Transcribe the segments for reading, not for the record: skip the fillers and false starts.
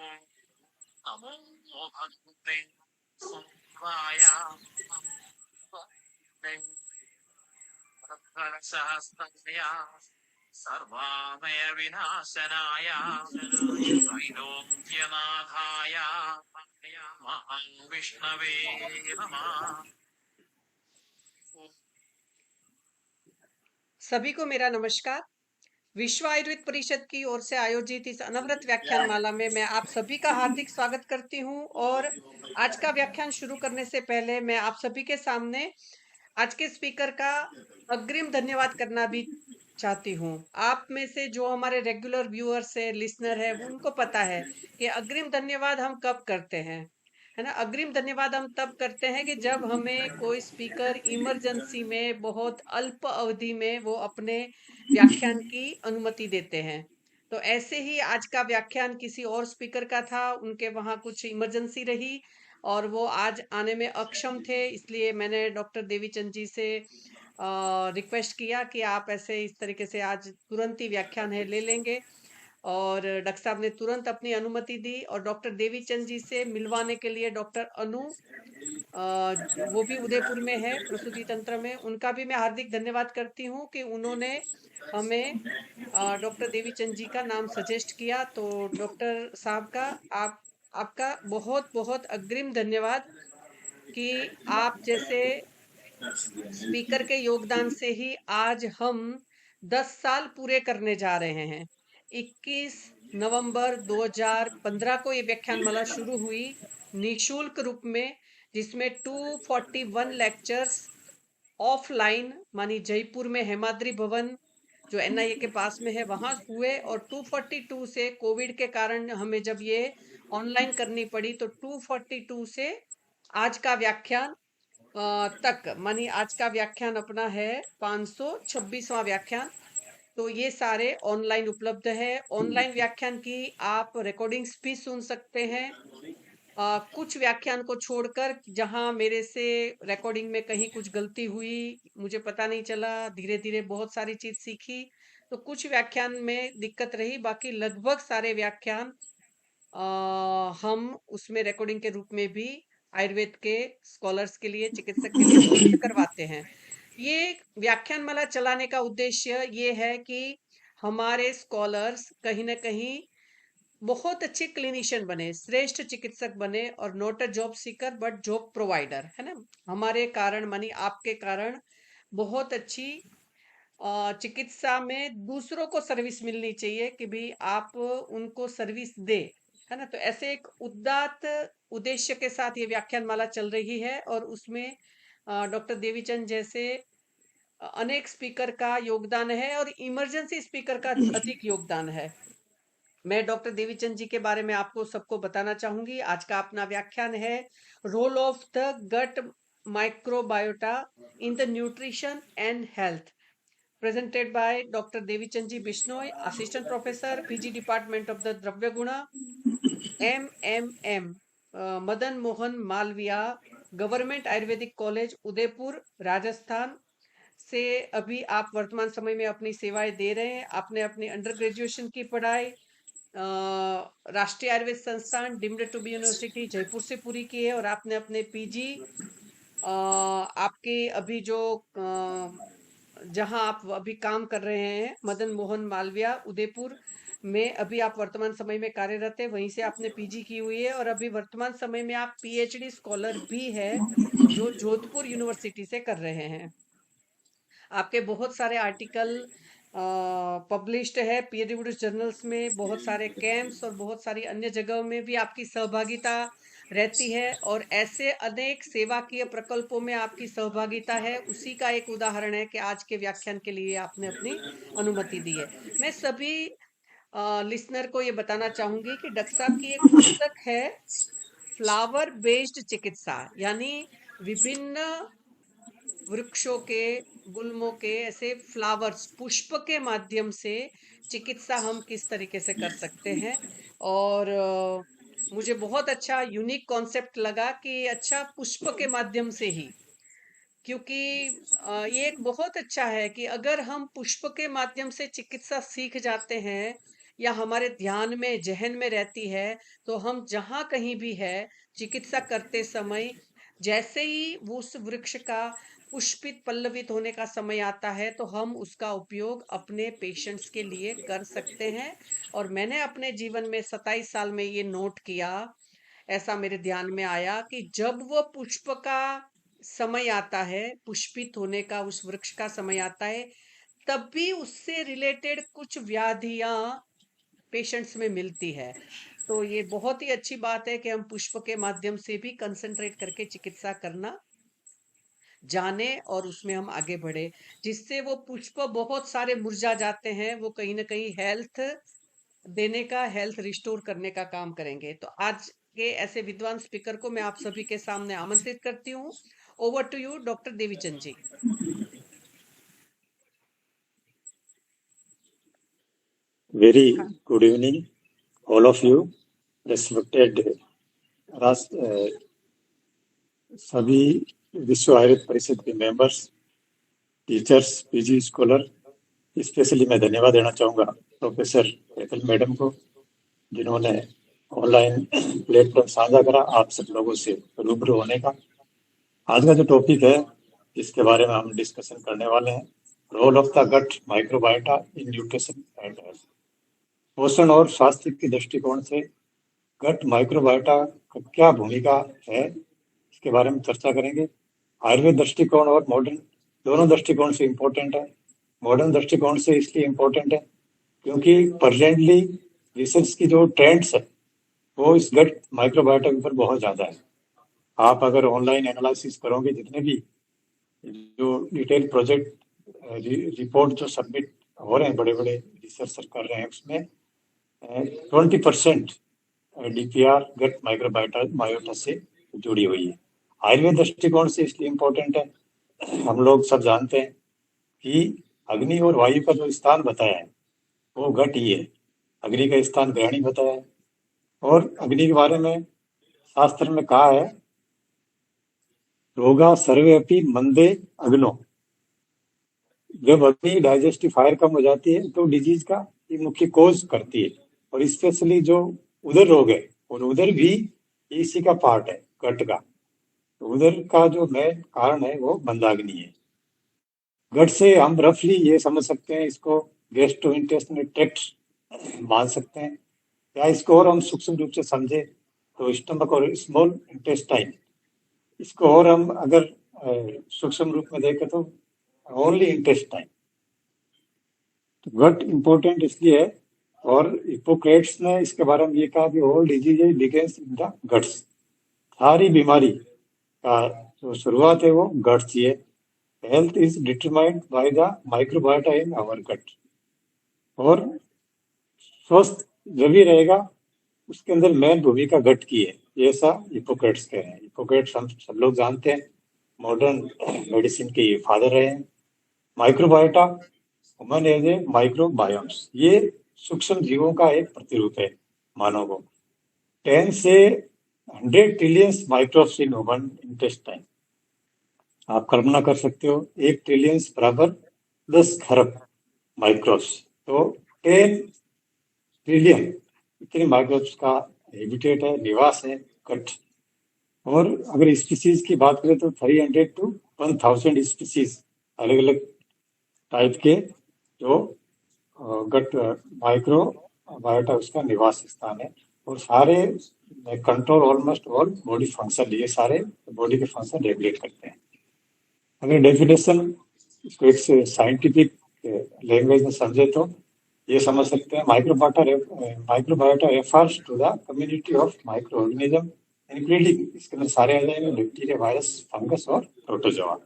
नमो भगवते वाय सहस्रय सर्वामय विनाशनाय त्रैलोक्यनाथाय महाविष्णवे नमः। सभी को मेरा नमस्कार। विश्व आयुर्वेद परिषद की ओर से आयोजित इस अनवरत व्याख्यान माला में मैं आप सभी का हार्दिक स्वागत करती हूं और आज का व्याख्यान शुरू करने से पहले मैं आप सभी के सामने आज के स्पीकर का अग्रिम धन्यवाद करना भी चाहती हूं। आप में से जो हमारे रेगुलर व्यूअर्स है, लिसनर है, वो उनको पता है कि अग्रिम धन्यवाद हम कब करते हैं, है ना। अग्रिम धन्यवाद हम तब करते हैं कि जब हमें कोई स्पीकर इमरजेंसी में बहुत अल्प अवधि में वो अपने व्याख्यान की अनुमति देते हैं। तो ऐसे ही आज का व्याख्यान किसी और स्पीकर का था, उनके वहाँ कुछ इमरजेंसी रही और वो आज आने में अक्षम थे, इसलिए मैंने डॉक्टर देवीचंद जी से रिक्वेस्ट किया कि आप ऐसे इस तरीके से आज तुरंत ही व्याख्यान है ले लेंगे और डॉक्टर साहब ने तुरंत अपनी अनुमति दी और डॉक्टर देवीचंद जी से मिलवाने के लिए डॉक्टर अनु वो भी उदयपुर में है प्रसूति तंत्र में, उनका भी मैं हार्दिक धन्यवाद करती हूँ कि उन्होंने हमें डॉक्टर देवीचंद जी का नाम सजेस्ट किया। तो डॉक्टर साहब का आपका बहुत बहुत अग्रिम धन्यवाद कि आप जैसे स्पीकर के योगदान से ही आज हम 10 साल पूरे करने जा रहे हैं। 21 नवंबर 2015 को ये व्याख्यानमाला शुरू हुई निशुल्क रूप में, जिसमें 241 लेक्चर्स ऑफलाइन मानी जयपुर में हेमाद्री भवन जो एनआईए के पास में है वहां हुए और 242 से कोविड के कारण हमें जब ये ऑनलाइन करनी पड़ी तो 242 से आज का व्याख्यान तक मानी आज का व्याख्यान अपना है 526वां व्याख्यान। तो ये सारे ऑनलाइन उपलब्ध है। ऑनलाइन व्याख्यान की आप रिकॉर्डिंग्स भी सुन सकते हैं। कुछ व्याख्यान को छोड़कर जहां मेरे से रिकॉर्डिंग में कहीं कुछ गलती हुई, मुझे पता नहीं चला, धीरे धीरे बहुत सारी चीज सीखी, तो कुछ व्याख्यान में दिक्कत रही, बाकी लगभग सारे व्याख्यान हम उसमें रिकॉर्डिंग के रूप में भी आयुर्वेद के स्कॉलर्स के लिए, चिकित्सक के लिए उपलब्ध करवाते हैं। ये व्याख्यान माला चलाने का उद्देश्य ये है कि हमारे स्कॉलर्स कहीं ना कहीं बहुत अच्छे क्लिनिशियन बने, श्रेष्ठ चिकित्सक बने और not a job seeker but job provider, है ना। हमारे कारण मानी आपके कारण बहुत अच्छी चिकित्सा में दूसरों को सर्विस मिलनी चाहिए कि भी आप उनको सर्विस दे, है ना। तो ऐसे एक उदात्त उद्देश्य के साथ ये व्याख्यान माला चल रही है और उसमें डॉक्टर देवीचंद जैसे अनेक स्पीकर का योगदान है और इमरजेंसी स्पीकर का अधिक योगदान है। मैं डॉक्टर देवीचंद जी के बारे में आपको सबको बताना चाहूंगी। आज का अपना व्याख्यान है role of the gut microbiota in the nutrition and health, presented by Dr. Devichandji Bishnoi, Assistant Professor, PG Department of the Dravya Guna, MMM, Madan Mohan Malviya, government Ayurvedic college Udaipur Rajasthan से अभी आप वर्तमान समय में अपनी सेवाएं दे रहे हैं। आपने अपनी अंडर ग्रेजुएशन की पढ़ाई Rashtriya Ayurveda Sansthan deemed to be university Jaipur से पूरी की है और आपने अपने पीजी आपके अभी जो जहां आप अभी काम कर रहे हैं मदन मोहन मालविया उदयपुर में अभी आप वर्तमान समय में कार्यरत है, वहीं से आपने पीजी की हुई है और अभी वर्तमान समय में आप पीएचडी स्कॉलर भी है जो जोधपुर यूनिवर्सिटी से कर रहे हैं। आपके बहुत सारे आर्टिकल पब्लिश्ड है पीयर रिव्यूड जर्नल्स में, बहुत सारे कैंप्स और बहुत सारी अन्य जगहों में भी आपकी सहभागिता रहती है और ऐसे अनेक सेवाकीय प्रकल्पों में आपकी सहभागिता है। उसी का एक उदाहरण है कि आज के व्याख्यान के लिए आपने अपनी अनुमति दी है। मैं सभी लिसनर को ये बताना चाहूंगी कि डॉक्टर साहब की एक पुस्तक है फ्लावर बेस्ड चिकित्सा, यानी विभिन्न वृक्षों के, गुल्मों के, ऐसे फ्लावर्स, पुष्प के माध्यम से चिकित्सा हम किस तरीके से कर सकते हैं। और मुझे बहुत अच्छा यूनिक कॉन्सेप्ट लगा कि अच्छा पुष्प के माध्यम से ही, क्योंकि ये एक बहुत अच्छा है कि अगर हम पुष्प के माध्यम से चिकित्सा सीख जाते हैं या हमारे ध्यान में, ज़हन में रहती है, तो हम जहाँ कहीं भी है, चिकित्सा करते समय जैसे ही वो उस वृक्ष का पुष्पित, पल्लवित होने का समय आता है, तो हम उसका उपयोग अपने पेशेंट्स के लिए कर सकते हैं। और मैंने अपने जीवन में 27 साल में ये नोट किया, ऐसा मेरे ध्यान में आया कि जब वो पुष्प का समय आता है, पुष्पित होने का, उस वृक्ष का समय आता है, तब भी उससे रिलेटेड कुछ व्याधियां पेशेंट्स में मिलती है। तो ये बहुत ही अच्छी बात है कि हम पुष्प के माध्यम से भी कंसंट्रेट करके चिकित्सा करना जाने और उसमें हम आगे बढ़े, जिससे वो पुष्प बहुत सारे मुरझा जाते हैं, वो कहीं ना कहीं हेल्थ देने का, हेल्थ रिस्टोर करने का काम करेंगे। तो आज के ऐसे विद्वान स्पीकर को मैं आप सभी के सामने आमंत्रित करती हूँ। Over to you, doctor Devichand ji. Very good evening, all of you, respected सभी विश्व आयुर्वेद परिषद के members, teachers, PG scholar. Specially मैं धन्यवाद देना चाहूँगा प्रोफेसर हेतल मैडम को, जिन्होंने ऑनलाइन प्लेटफॉर्म साझा करा आप सब लोगों से रूबरू होने का। आज का जो टॉपिक है, इसके बारे में हम डिस्कशन करने वाले हैं, role of the gut microbiota in nutrition and health. पोषण और स्वास्थ्य के दृष्टिकोण से गट माइक्रोबायोटा का क्या भूमिका है, इसके बारे में चर्चा करेंगे। आयुर्वेद दृष्टिकोण और मॉडर्न दोनों दृष्टिकोण से इम्पोर्टेंट है। मॉडर्न दृष्टिकोण से इसलिए इम्पोर्टेंट है क्योंकि प्रेजेंटली रिसर्च की जो ट्रेंड्स है वो इस गट माइक्रोबायोटा के ऊपर बहुत ज़्यादा है। आप अगर ऑनलाइन एनालिसिस करोगे, जितने भी जो डिटेल प्रोजेक्ट रिपोर्ट जो सबमिट हो रहे हैं, बड़े बड़े रिसर्चर कर रहे हैं, उसमें 20% डीपीआर गट माइक्रोबायोटा से जुड़ी हुई है। आयुर्वेद दृष्टिकोण से इसलिए इम्पोर्टेंट है, हम लोग सब जानते हैं कि अग्नि और वायु का जो स्थान बताया है वो गट ही है। अग्नि का स्थान ग्रहणी बताया है, और अग्नि के बारे में शास्त्र में कहा है, रोगा सर्वे अपि मंदे अग्नो। जब अग्नि डाइजेस्टिव फायर कम हो जाती है तो डिजीज का ये मुख्य कोज करती है, और स्पेशली जो उदर रोग है, और उदर भी इसी का पार्ट है, गट का। तो उदर का जो मेन कारण है वो मंदाग्नि है। गट से हम रफली ये समझ सकते हैं, इसको गैस्ट्रोइंटेस्टाइनल ट्रैक्ट मान सकते हैं, या इसको और हम सूक्ष्म रूप से समझे तो स्टमक और स्मॉल इंटेस्टाइन। इसको और हम अगर सूक्ष्म रूप में देखें तो ओनली इंटेस्टाइन। तो गट इंपॉर्टेंट इसलिए है, और हिपोक्रेट्स ने इसके बारे में ये कहा कि all disease begins in the guts. सारी बीमारी का जो शुरुआत है वो गट से है। Health is determined by the microbiota in our gut. और स्वस्थ जब भी रहेगा, उसके अंदर मेन भूमिका गट की है, ये ऐसा हिपोक्रेट्स कह रहे हैं। हिपोक्रेट्स हम सब लोग जानते हैं, मॉडर्न मेडिसिन के फादर रहे हैं। Microbiota human as a microbiomes, ये सूक्ष्म जीवों का एक प्रतिरूप है मानव को। 10 से 100 trillions microbes in human intestine. आप कल्पना कर सकते हो, 1 ट्रिलियन बराबर 10 खरब माइक्रोब्स। तो 10 ट्रिलियन इतने माइक्रोब्स का हैबिटेट है, निवास है गट। और अगर स्पीसीज की बात करें तो 300 to 1000 स्पीसीज अलग अलग टाइप के जो गट माइक्रोबायोटा उसका निवास स्थान है। और सारे control almost all body function, ये सारे बॉडी के फंक्शन रेगुलेट करते हैं। अगर डेफिनेशन इसको एक साइंटिफिक लैंग्वेज में समझे तो ये समझ सकते हैं, microbiota refers to the community of micro organism including, इसके अंदर सारे आ जाएंगे, बैक्टीरिया, वायरस, फंगस और protozoa.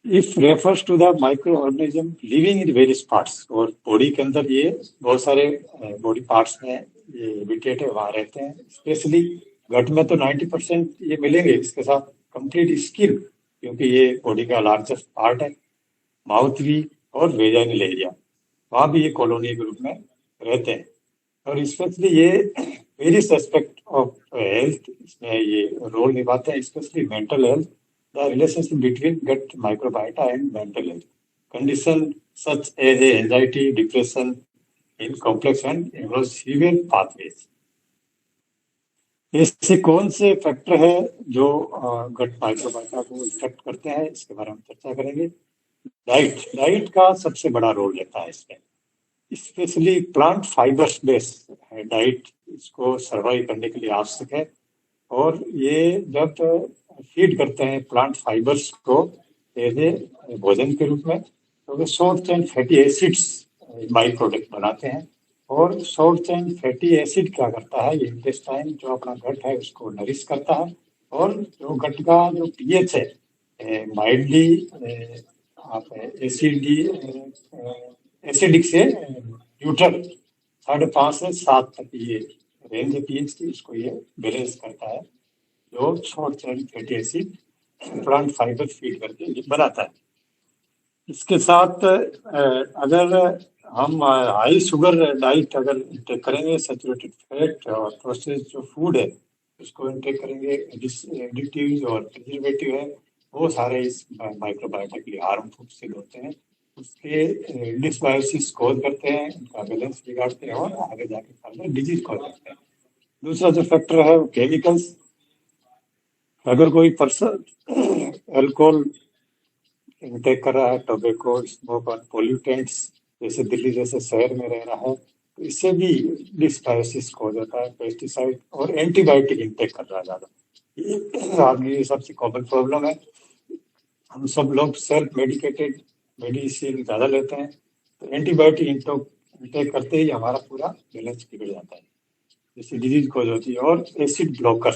If refers to the micro organism living in various parts, और बॉडी के अंदर ये बहुत सारे बॉडी पार्ट्स में ये हैबिटेट है, वहाँ रहते हैं। स्पेशली गट में तो 90% ये मिलेंगे, इसके साथ कंप्लीट स्किन, क्योंकि ये बॉडी का लार्जेस्ट पार्ट है। माउथ भी और वेजाइनल एरिया, वहाँ भी ये कॉलोनी के रूप में रहते हैं। और स्पेशली ये वेरियस एस्पेक्ट ऑफ हेल्थ इसमें ये रोल निभाते हैं, specially mental health, the relationship between gut microbiota and mental health condition such as anxiety, depression, in complex and severe pathways. ऐसे कौन से फैक्टर है जो गट माइक्रोबायोटा को इफेक्ट करते हैं, इसके बारे में चर्चा करेंगे। डाइट का सबसे बड़ा रोल रहता है इसमें, स्पेशली प्लांट फाइबर्स बेस्ड है डाइट, इसको सर्वाइव करने के लिए आवश्यक है। और ये जब फीड करते हैं प्लांट फाइबर्स को एज ए भोजन के रूप में, तो वे short chain fatty acids by product बनाते हैं। और शॉर्ट चेन फैटी एसिड क्या करता है, ये इंटेस्टाइन जो अपना गट है उसको नरिश करता है। और जो गट का जो पीएच है माइल्डली आप एसिडिक से न्यूट्रल 5.5 से 7 तक ये रेंज है पीएच की, इसको ये बैलेंस करता है, जो short chain fatty acid plant fibre feed करके ये बनाता है। इसके साथ अगर हम हाई शुगर डाइट अगर इंटेक करेंगे, सैचुरेटेड फैट और प्रोसेस जो फूड है उसको इंटेक करेंगे, एडिटिव और प्रिजर्वेटिव है, वो सारे इस माइक्रोबायोटा के लिए हार्मफुल सिद्ध होते हैं। उसके डिसबायोसिस कॉज करते हैं, उनका बैलेंस बिगाड़ते हैं और आगे जाके फर्दर डिजीज कॉज करते हैं। दूसरा जो फैक्टर है वो केमिकल्स। अगर कोई पर्सन अल्कोहल इंटेक कर रहा है, टोबैको, स्मोक और पोल्यूटेंट्स जैसे दिल्ली जैसे शहर में रह रहा है, तो इससे भी डिस्बायोसिस हो जाता है। पेस्टिसाइड और एंटीबायोटिक इंटेक कर रहा है ज़्यादा, ये आदमी सबसे कॉमन प्रॉब्लम है। हम सब लोग सेल्फ मेडिकेटेड मेडिसिन ज़्यादा लेते हैं, तो एंटीबायोटिक इंटेक करते ही हमारा पूरा बैलेंस बिगड़ जाता है, जिससे डिजीज कॉज होती है। और एसिड ब्लॉकर,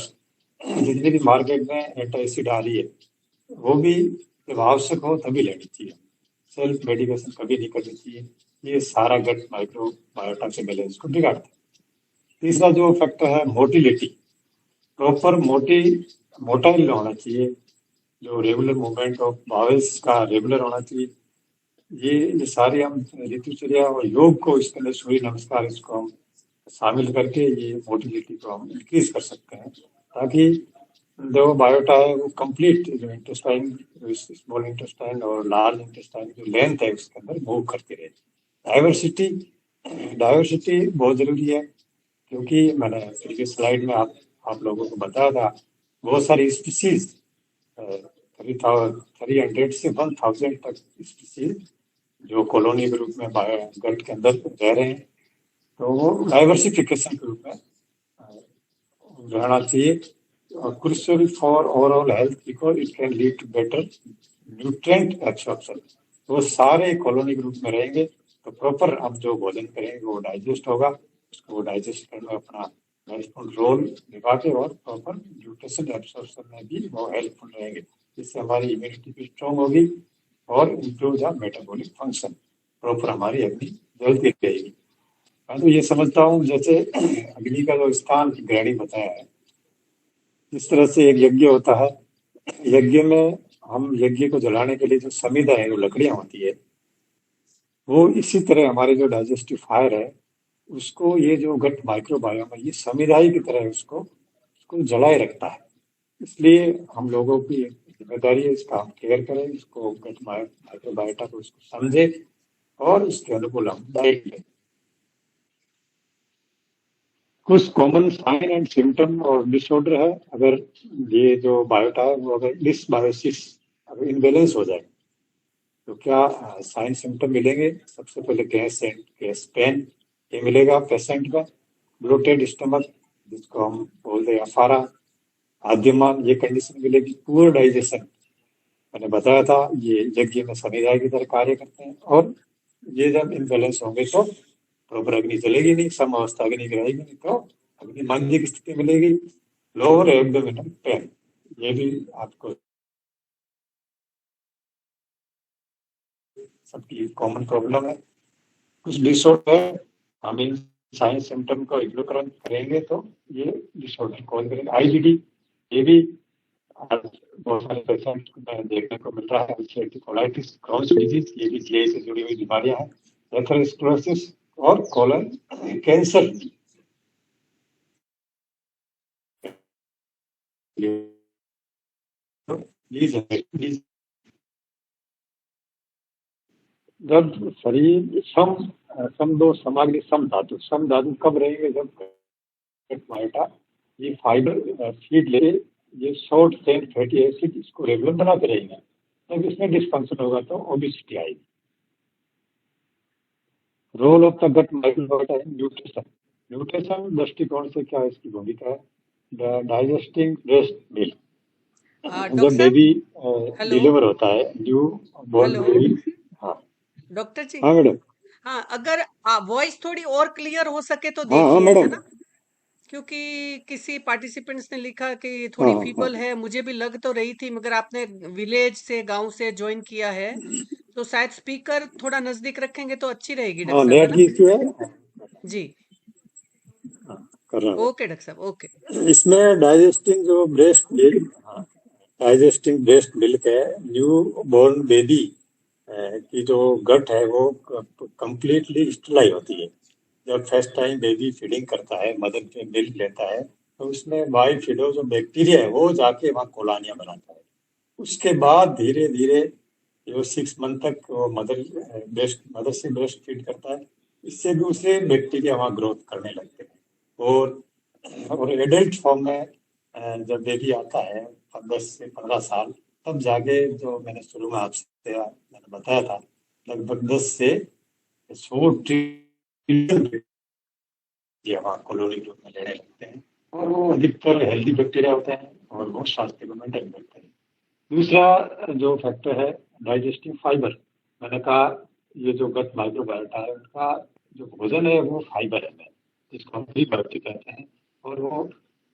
जितनी भी मार्केट में एंटी एसिड आ रही है, वो भी जब आवश्यक हो तभी लेनी चाहिए, सेल्फ मेडिकेशन कभी नहीं करनी चाहिए। ये सारा गट माइक्रोबायोटा के बैलेंस को बिगाड़ता है। तीसरा जो फैक्टर है मोटिलिटी, प्रॉपर मोटाइल होना चाहिए, जो रेगुलर मूवमेंट ऑफ बाउल्स का रेगुलर होना चाहिए। ये सारे हम ऋतुचर्या और योग को इसके अंदर सूर्य नमस्कार इसको हम शामिल करके ये मोटिलिटी को हम इंक्रीज कर सकते हैं, ताकि जो बायोटा है वो कंप्लीट जो इंटेस्टाइन, स्मॉल इंटेस्टाइन और लार्ज इंटेस्टाइन जो लेंथ है उसके अंदर मूव करती रहे। डाइवर्सिटी बहुत जरूरी है, क्योंकि मैंने प्रीवियस स्लाइड में आप लोगों को बताया था, बहुत सारी स्पीसीज 300 से 1000 तक स्पीसीज जो कॉलोनी के रूप में गट के अंदर रह रहे हैं, तो वो डाइवर्सिफिकेशन के रूप में रहना चाहिए। Crucial for overall health because it can lead to better nutrient absorption। वो सारे कॉलोनी के रूप में रहेंगे तो प्रॉपर हम जो भोजन करेंगे वो डाइजेस्ट होगा, उसको डाइजेस्ट करने में अपना महत्वपूर्ण रोल निभाते और प्रॉपर न्यूट्रिशन एब्सॉर्प्शन में भी वो हेल्पफुल रहेंगे, जिससे हमारी इम्यूनिटी भी स्ट्रॉन्ग होगी और improve the metabolic function, proper हमारी अग्नि जलती रहेगी। मैं तो ये समझता हूँ जैसे अग्नि का जो स्थान ग्रहणी बताया है, इस तरह से एक यज्ञ होता है, यज्ञ में हम यज्ञ को जलाने के लिए जो समिधा है, जो लकड़ियां होती है, वो इसी तरह हमारे जो डाइजेस्टिव फायर है उसको ये जो गट माइक्रोबायोम है ये समिधा ही की तरह उसको जलाए रखता है। इसलिए हम लोगों की जिम्मेदारी है इसका हम केयर करें, इसको गट माइक्रोबायोटा को इसको समझे और इसके अनुकूल हम डाइट लें। कुछ कॉमन साइन एंड सिम्टम और डिसऑर्डर है, अगर ये जो बायोटा है वो अगर डिसबायोसिस अगर इनबैलेंस हो जाए तो क्या साइन सिम्टम मिलेंगे। सबसे पहले गैस पेन ये मिलेगा पेशेंट में, ब्लोटेड स्टमक जिसको हम बोलते हैं अफारा, आद्यमान ये कंडीशन मिलेगी, पुअर डाइजेशन मैंने बताया था ये यज्ञ में समिधा की तरह कार्य करते हैं, और ये जब इनबैलेंस होंगे तो प्रॉपर अग्नि चलेगी नहीं, सम अवस्था अग्नि की रहेगी नहीं, तो अग्नि मांद्य की स्थिति मिलेगी। लोअर एब्डोमिनल पेन ये भी आपको सबकी कॉमन प्रॉब्लम है। कुछ डिसऑर्डर हम इन साइन सिम्टम को इग्नोर करेंगे तो ये डिसऑर्डर कॉज करेंगे। आईबीडी ये भी आज बहुत सारे पेशेंट में देखने को मिल रहा है, अल्सरेटिव कोलाइटिस, क्रॉन्स डिजीज ये भी जीआई से जुड़ी हुई बीमारियां हैं, एथेरोस्क्लेरोसिस और कोलन कैंसर जब शरीर सम समदो सामग्री सम धातु कब रहेंगे? जब गट बायोटा ये फाइबर फीड ले ये शॉर्ट चेन फैटी एसिड इसको रेगुलर बनाते रहेंगे। जब इसमें डिस्फंक्शन होगा तो ओबेसिटी आएगी। Role of the gut microbiota in nutrition दृष्टिकोण से क्या इसकी भूमिका है? डाइजेस्टिंग ब्रेस्ट मिल्क, डॉक्टर जब साहब, बेबी हेलो डिलीवर होता है, न्यू बॉर्न हेलो बेबी। हाँ डॉक्टर जी। हाँ मैडम। हाँ, अगर वॉइस थोड़ी और क्लियर हो सके तो हाँ देखिए, है मैडम। ना? क्योंकि किसी पार्टिसिपेंट्स ने लिखा कि थोड़ी हाँ फीबल है, मुझे भी लग तो रही थी, मगर आपने विलेज से, गांव से ज्वाइन किया है, तो शायद स्पीकर थोड़ा नजदीक रखेंगे तो अच्छी रहेगी हाँ, डॉक्टर साहब, है नेट ना? की इश्यू है। जी, हाँ, कर रहा हूँ। ओके डॉक्टर साहब, ओके। इसमें डाइजेस्टिंग ब्रेस्ट मिल्क है, न्यू बॉर्न बेबी की जो गट है वो कंप्लीटली स्टरलाइज होती है। जब फर्स्ट टाइम बेबी फीडिंग करता है, मदर पे मिल्क लेता है, तो उसमें बाइफिडो जो बैक्टीरिया है वो जाके वहाँ कॉलोनियां बनाता है। उसके बाद धीरे धीरे जो 6 मंथ तक वो मदर से ब्रेस्ट फीड करता है, इससे दूसरे बैक्टीरिया वहाँ ग्रोथ करने लगते हैं। और एडल्ट फॉर्म में जब बेबी आता है 10 से 15 साल, तब जाके जो मैंने शुरू में आपसे मैंने बताया था, लगभग 10 से 100 ट्रिलियन बैक्टीरिया वहाँ कॉलोनी ग्रुप में रहने लगते हैं, और वो अधिकतर हेल्दी बैक्टीरिया होते हैं और वो स्वास्थ्य को मेंटेन करते हैं। दूसरा जो फैक्टर है डाइजेस्टिव फाइबर, मैंने कहा ये जो गट माइक्रोबायोटा है उनका जो भोजन है वो फाइबर है, जिसको हम प्रीबायोटिक कहते हैं, और वो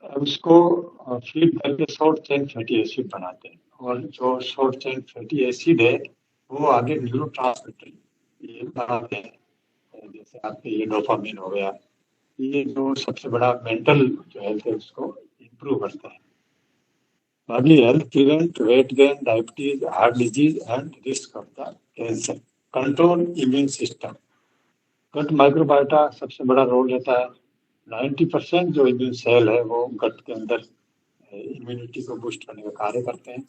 उसको फीड करके शॉर्ट चेन फैटी एसिड बनाते हैं, और जो शॉर्ट चेन फैटी एसिड है वो आगे न्यूरोट्रांसमीटर ये बनाते हैं, जैसे आपके ये डोपामिन हो गया, ये जो सबसे बड़ा मेंटल जो हेल्थ है उसको इम्प्रूव करता है। Body health prevent weight gain, diabetes, heart disease, and risk of the cancer. Control immune system. Gut microbiota सबसे बड़ा रोल रहता है। 90% जो इम्यून सेल है वो गट के अंदर इम्यूनिटी को बूस्ट करने का कार्य करते हैं।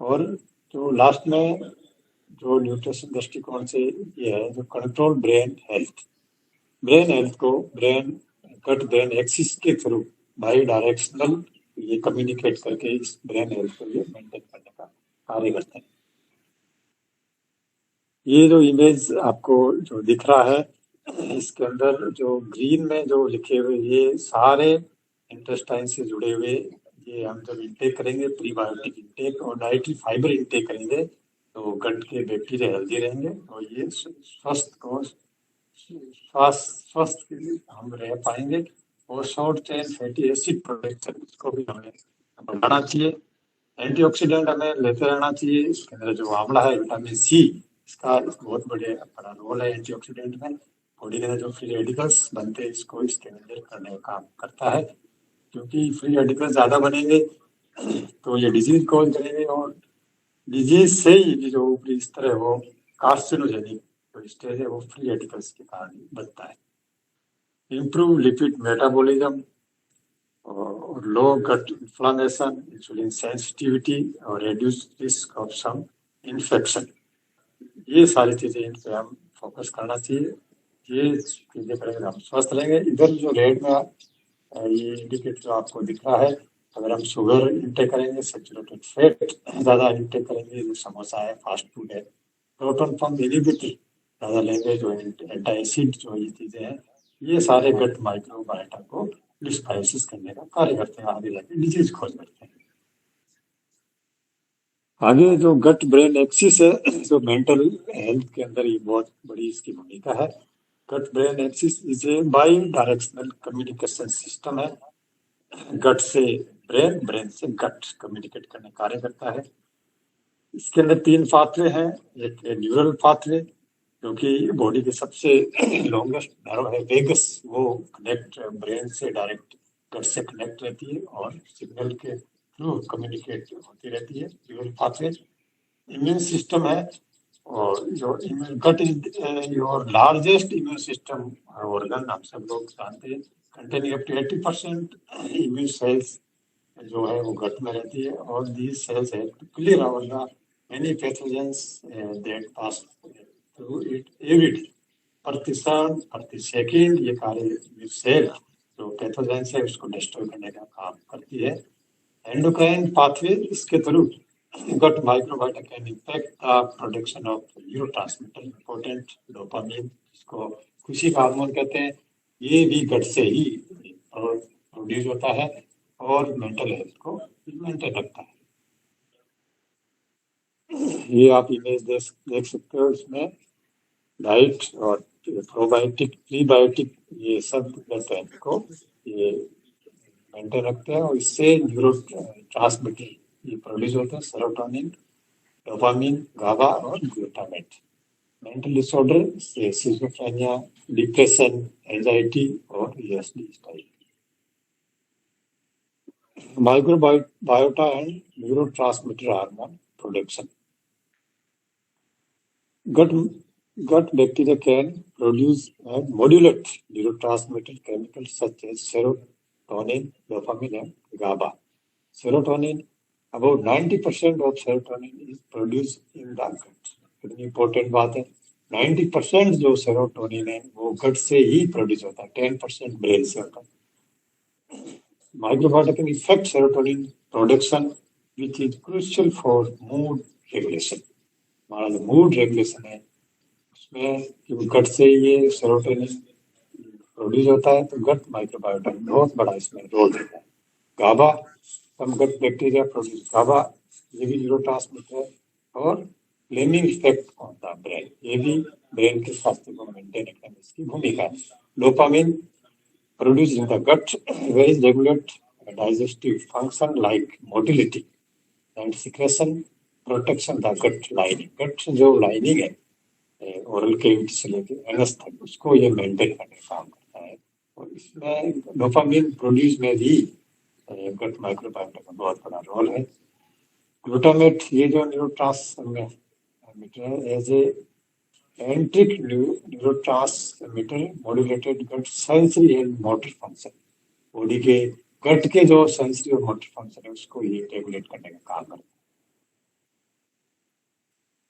और जो लास्ट में जो न्यूट्रिशन दृष्टिकोण से ये है जो कंट्रोल ब्रेन हेल्थ को गट ब्रेन एक्सिस के थ्रू बाई डायरेक्शनल ये कम्युनिकेट करके इस ब्रेन हेल्थ को ये मेंटेन करने का कार्य करते हैं। ये जो इमेज आपको जो दिख रहा है, इसके अंदर जो ग्रीन में जो लिखे हुए ये सारे इंटेस्टाइन से जुड़े हुए, ये हम जब इंटेक करेंगे प्रीबायोटिक इंटेक और डाइटरी फाइबर इंटेक करेंगे तो गट के बैक्टीरिया हेल्दी रहेंगे और ये स्वस्थ हम रह पाएंगे। और short chain fatty acid production इसको भी हमें बढ़ाना चाहिए। एंटीऑक्सीडेंट हमें लेते रहना चाहिए। इसके अंदर जो आंवला है विटामिन सी, इसका बहुत बड़ा रोल है एंटीऑक्सीडेंट में। बॉडी के अंदर जो फ्री रेडिकल्स बनते हैं इसको इसके अंदर करने का काम करता है, क्योंकि फ्री रेडिकल्स ज्यादा बनेंगे तो ये डिजीज कॉज करेंगे, और डिजीज से ही जो ऊपरी स्तर है वो कार्सिनोजेनिक जो स्टेज है वो फ्री रेडिकल्स के कारण बनता है। इम्प्रूव लिपिड मेटाबॉलिज्म और low gut inflammation, insulin sensitivity और reduce risk of some infection, ये सारी चीजें इन पे हम फोकस करना चाहिए। ये चीजें करेंगे हम स्वस्थ रहेंगे। इधर जो रेड में ये इंडिकेट जो आपको दिख रहा है, अगर हम शुगर इंटेक करेंगे, सैचुरेटेड फैट ज्यादा इंटेक करेंगे, जो समोसा है, फास्ट फूड है, प्रोटॉन पंप इनहिबिटर ज्यादा लेंगे, जो एंटी एसिड जो ये चीजें हैं, ये सारे गट माइक्रोबायोटा को डिस्बायोसिस करने का कार्य करते हैं, आगे जाके डिजीज कॉज करते हैं। आगे जो गट ब्रेन एक्सिस है, जो मेंटल हेल्थ के अंदर ये बहुत बड़ी इसकी भूमिका है। Gut brain axis is a bidirectional communication system है। गट से ब्रेन से गट कम्युनिकेट करने कार्य करता है। इसके अंदर 3 पाथवे हैं। एक न्यूरल पाथवे जो कि बॉडी के सबसे लॉन्गेस्ट नर्व है वेगस, वो कनेक्ट ब्रेन से डायरेक्ट गट से कनेक्ट रहती है और सिग्नल के थ्रू कम्युनिकेट होती रहती है, न्यूरल पाथवे। इम्यून सिस्टम है, और जो gut is your largest immune system organ, हम सब लोग जानते हैं, containing up to 80% immune cells जो है वो गट में रहती है, और these cells have to clear out the many pathogens that pass through it every day. प्रतिशत प्रति सेकेंड ये कार्य सेल जो पैथोजेंस है उसको डिस्ट्रॉय करने का काम करती है। एंडोक्राइन पाथवे इसके through gut microbiota can impact the production of neurotransmitter important dopamine, इसको खुशी का हार्मोन कहते हैं। ये भी गट से ही प्रोड्यूस होता है और मेंटल हेल्थ को मेंटेन रखता है। ये आप इमेज देख सकते हो, इसमें डाइट और प्रोबायोटिक प्रीबायोटिक ये सब गट हेल्थ को ये मेंटेन रखते हैं और इससे न्यूरो ट्रांसमीटर ये प्रोड्यूस होते हैं, सेरोटोनिन, डोपामिन, गाबा और ग्लूटामेट। मेंटल डिसऑर्डर से सिजोफ्रेनिया, डिप्रेशन, एंजाइटी और ESD style. Microbiota and neurotransmitter hormone production. Gut bacteria can produce and modulate neurotransmitter chemicals such as serotonin, dopamine, and GABA. Serotonin, about 90% of serotonin is produced in the gut. कितनी important बात है, 90% जो serotonin है वो gut से ही produce होता है, 10% brain से होता है। Microbiota can affect serotonin production, which is crucial for mood regulation. हमारा जो मूड रेगुलेशन है उसमें क्योंकि गट से ये सेरोटोनिन प्रोड्यूस होता है, तो गट माइक्रोबायोटा बहुत बड़ा इसमें रोल रहता है। गाबा, some gut bacteria produce GABA, ये भी न्यूरोट्रांसमीटर है और claiming effect on the brain, ये भी ब्रेन के स्वास्थ्य को मेंटेन रखने में इसकी भूमिका है। Dopamine produced in the gut which regulate digestive function like motility and secretion, protection the gut lining. gut जो लाइनिंग है ओरल कैविटी से लेके एनस तक उसको ये मेंटेन करने का काम करता है और इसमें डोपामिन प्रोड्यूस में भी गट माइक्रोबायोटा का बहुत बड़ा रोल है। ग्लूटामेट ये जो न्यूरोट्रांसमीटर है as a enteric neurotransmitter modulated gut sensory and motor function, body के गट के जो सेंसरी और मोटर फंक्शन है उसको ये रेगुलेट करने का काम करता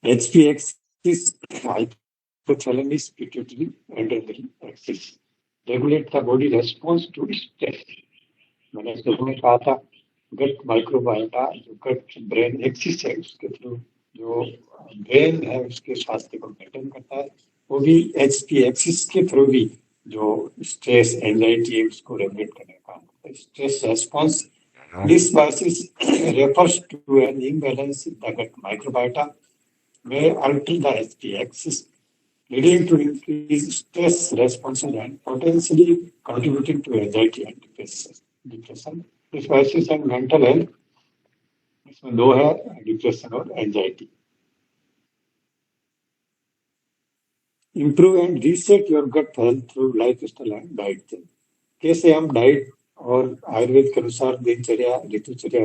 है। HPX hypothalamus pituitary adrenal axis regulate the body response to stress। मैंने शुरू में कहा था गट माइक्रोबायोटा जो गट ब्रेन एक्सिस है उसके थ्रू जो ब्रेन है उसके स्वास्थ्य को मेंटेन करता है, वो भी HP एक्सिस के थ्रू भी जो स्ट्रेस एंजाइटी है उसको रेगुलेट करने का काम करता है। Stress response dysbiosis refers to an imbalance in the gut microbiota may alter the HP axis, leading to increased stress response and potentially contributing to anxiety and depression, dysbiosis and mental health, इसमें दो है, depression और anxiety. Improve and reset your gut health through lifestyle and diet change। कैसे हम diet और आयुर्वेद के अनुसार दिनचर्या, ऋतुचर्या,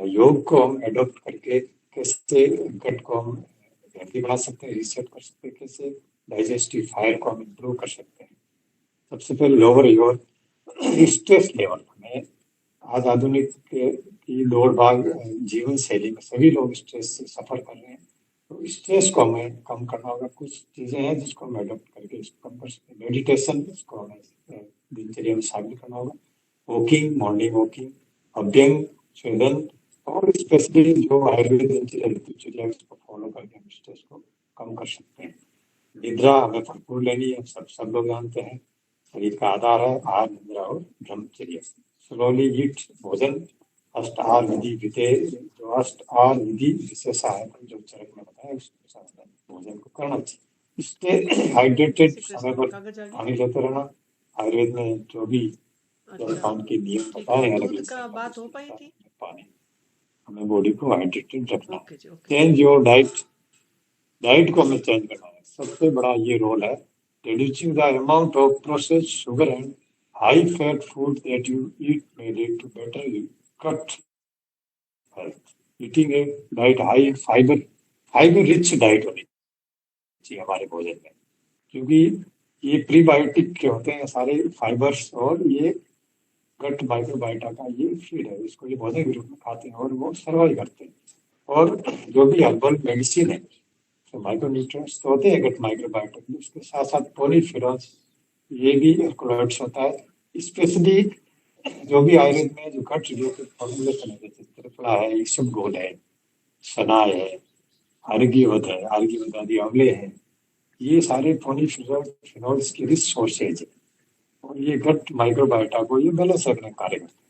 योग को हम एडॉप्ट करके कैसे गट को हम हेल्दी बना सकते हैं, रीसेट कर सकते हैं, कैसे डाइजेस्टिव फायर को हम इम्प्रूव कर सकते हैं। सबसे पहले लोअर योर स्ट्रेस लेवल। हमें आज आधुनिक की दौड़ भाग जीवन शैली में सभी लोग स्ट्रेस से सफर कर रहे हैं, तो स्ट्रेस को हमें कम करना होगा। कुछ चीजें हैं जिसको हम एडॉप्ट करके इसको कम कर सकते हैं। मेडिटेशन, इसको हमें दिनचर्या में शामिल करना होगा। वॉकिंग, मॉर्निंग वॉकिंग, अभ्यंग, स्वेदन और स्पेशली जो आयुर्वेद दिनचर्या ऋतुचर्या उसको फॉलो करके हम स्ट्रेस को कम कर सकते हैं। निद्रा हमें भरपूर लेनी है, सब लोग जानते हैं, शरीर का आधार है आहार, निद्रा और ब्रह्मचर्य। स्लोली ईट, भोजन अष्ट आहार विधि जो अष्ट आहार विधि विशेष आहार जो चरक में बताया उस अनुसार भोजन को करना चाहिए। इससे हाइड्रेटेड समय पर पानी लेते रहना। आयुर्वेद में जो भी जलपान के नियम बताए हैं अलग अलग बात हो पाई थी, पानी हमें बॉडी को हाइड्रेटेड रखना है। चेंज योर डाइट को हमें चेंज करना है। सबसे बड़ा ये रोल है reducing the amount of processed sugar and high fat food that you eat may lead to better gut health। Eating a diet high in fiber rich diet होनी चाहिए हमारे भोजन में, क्योंकि ये प्रीबायोटिक के होते हैं सारे फाइबर्स और ये गट माइक्रोबायोटा का ये फीड है, इसको ये भोजन के रूप में खाते हैं और वो सर्वाइव करते हैं। और जो भी हर्बल मेडिसिन है तो माइक्रोन्यूट्रिएंट्स तो होते हैं गट माइक्रोबायोटा में, उसके साथ साथ पॉलीफेनॉल्स, ये भी अल्कोलॉइड्स होता है। स्पेशली जो भी आयुर्वेद में जो गट रिलेटेड फॉर्मुलेशन है, जैसे त्रिफला है, इसबगोल है, शनाय है, आर्गीवद है, आर्गीवद आदि आंवले हैं, ये सारे पॉलीफेनॉल्स के रिच सोर्सेज है, और ये गट माइक्रोबायोटा को ये बैलेंस रखने का कार्य करते हैं।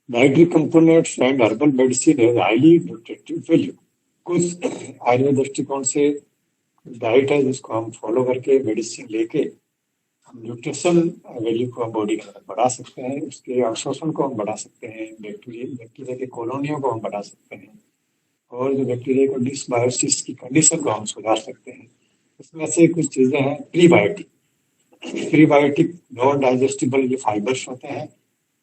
Dietary components and herbal medicine है हाईली न्यूट्रिटिव वैल्यू। कुछ आयुर्वेद दृष्टिकोण से डाइट है जिसको हम फॉलो करके मेडिसिन लेके हम न्यूट्रिशन वैल्यू को हम बॉडी के अंदर बढ़ा सकते हैं, उसके अवशोषण को हम बढ़ा सकते हैं, बैक्टीरिया के कॉलोनियों को हम बढ़ा सकते हैं, और जो बैक्टीरिया को डिसबायोसिस की कंडीशन को हम सुधार सकते हैं। इसमें से कुछ चीजें हैं प्रीबायोटिक। प्रीबायोटिक नॉन डाइजेस्टिबल ये फाइबर्स होते हैं,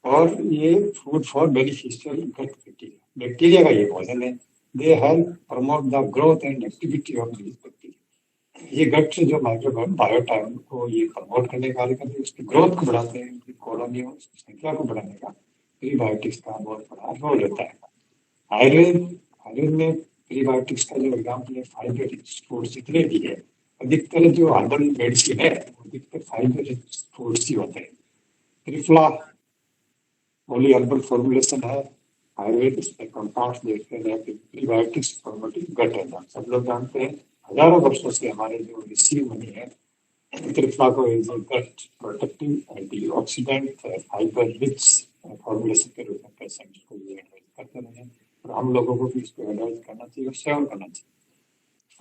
और ये food for beneficial gut bacteria, bacteria का ये भोजन है। They help promote the growth and activity of this bacteria. ये गट से जो माइक्रोबायोटा है उनको ये प्रमोट करने का कार्य करते हैं, उसकी ग्रोथ को बढ़ाते हैं, उनकी कॉलोनियों की संख्या को बढ़ाने का प्रीबायोटिक्स का बहुत बड़ा रोल होता है। आयुर्वेद में प्रीबायोटिक्स का जो एग्जाम्पल है, फाइबर रिच फूड जितने भी है, अधिकतर जो हर्बल मेडिसिन है अधिकतर फाइबर रिच फूड्स ही होते हैं। त्रिफला ओनली हर्बल फॉर्मुलेशन है। आयुर्वेद इसमें कंपाउंड्स देखते हैं कि प्रीबायोटिक्स प्रमोटिंग गट एंजाइम, सब लोग जानते हैं। हजारों वर्षों से हमारे जो ऋषि मुनि है त्रिफला को as a gut protective antioxidant fibre rich formulation के रूप में पेशेंट को ये एडवाइस करते रहे हैं, और हम लोगों को भी इसको एडवाइस करना चाहिए और सेवन करना चाहिए।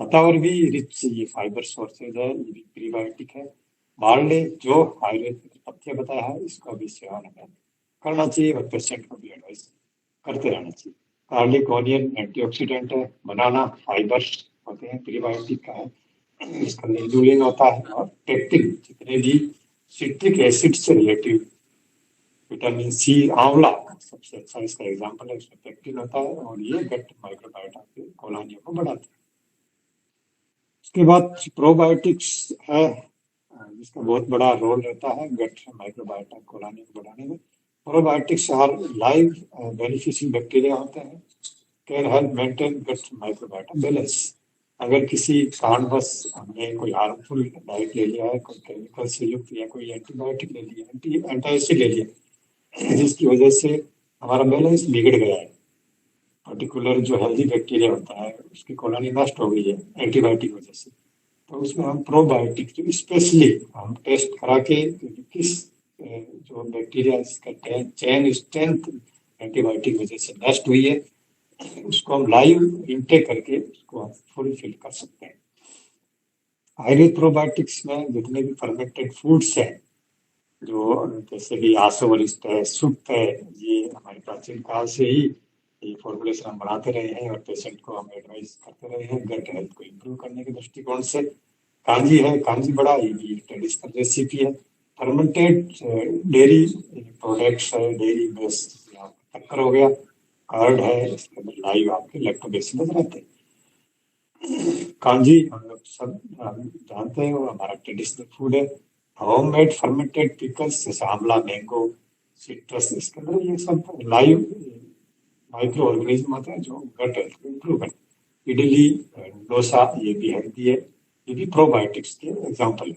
शतावर भी रिच ये फाइबर सोर्सेज है, ये भी प्रीबायोटिक है। बारले जो आयुर्वेद पथ्य बताया है इसका भी सेवन हमें करना चाहिए, और पेशेंट को भी एडवाइस करते रहना चाहिए। गार्लिक ऑनियन एंटीऑक्सीडेंट है। बनाना फाइबर्स होते हैं, प्रीबायोटिक का है, इसका इंसुलिन होता है, और पेक्टिन जितने भी सिट्रिक एसिड से रिलेटिव विटामिन सी, आंवला सबसे अच्छा इसका एग्जाम्पल है, इसमें पेक्टिन होता है, और ये गट माइक्रोबायोटा के कॉलोनियों को बढ़ाता है। उसके बाद प्रोबायोटिक्स है, जिसका बहुत बड़ा रोल रहता है गट माइक्रोबायोटा कॉलोनी को बढ़ाने में। Probiotics are live beneficial bacteria होते हैं, can help maintain gut microbiota balance. अगर किसी कारणवश हमने कोई हार्मफुल डाइट ले लिया है, कोई केमिकल से युक्त या कोई एंटीबायोटिक ले लिया, एंटासिड ले लिया, जिसकी वजह से हमारा बैलेंस बिगड़ गया है, पर्टिकुलर जो हेल्दी बैक्टीरिया होता है उसकी कॉलोनी नष्ट हो गई है एंटीबायोटिक वजह से, तो उसमें हम प्रोबायोटिक जो स्पेशली हम टेस्ट करा के किस जो बैक्टीरिया इसका चेन स्ट्रेंथ एंटीबायोटिक वजह से नष्ट हुई है, उसको हम लाइव इनटेक करके उसको हम फुलफिल कर सकते हैं। आयुर्वेद प्रोबायोटिक्स में जितने भी फर्मेंटेड फूड्स हैं, जो जैसे कि आसोवरिष्ट है, सुक्त है, ये हमारे प्राचीन काल से ही ये फॉर्मुलेशन हम बढ़ाते रहे हैं, और पेशेंट को हम एडवाइस करते रहे हैं गट हेल्थ को इम्प्रूव करने के दृष्टिकोण से। कांजी है, कांजी बड़ा, ये भी ट्रेडिशनल रेसिपी है। फर्मेंटेड डेयरी प्रोडक्ट्स है, डेयरी बेस्ड, शक्कर हो गया, कर्ड है, इसके अंदर लाइव आपके लैक्टोबैसिलस रहते हैं। कांजी हम लोग सब जानते हैं, वो हमारा ट्रेडिशनल फूड है। होममेड फर्मेंटेड पिकल्स जैसे आंवला, मैंगो, सिट्रस, इसके अंदर ये सब लाइव माइक्रो ऑर्गेनिज्म होता है जो गट हेल्थ को इम्प्रूव करते हैं। इडली, डोसा, ये भी हेल्थी है, ये भी प्रोबायोटिक्स के एग्जाम्पल है।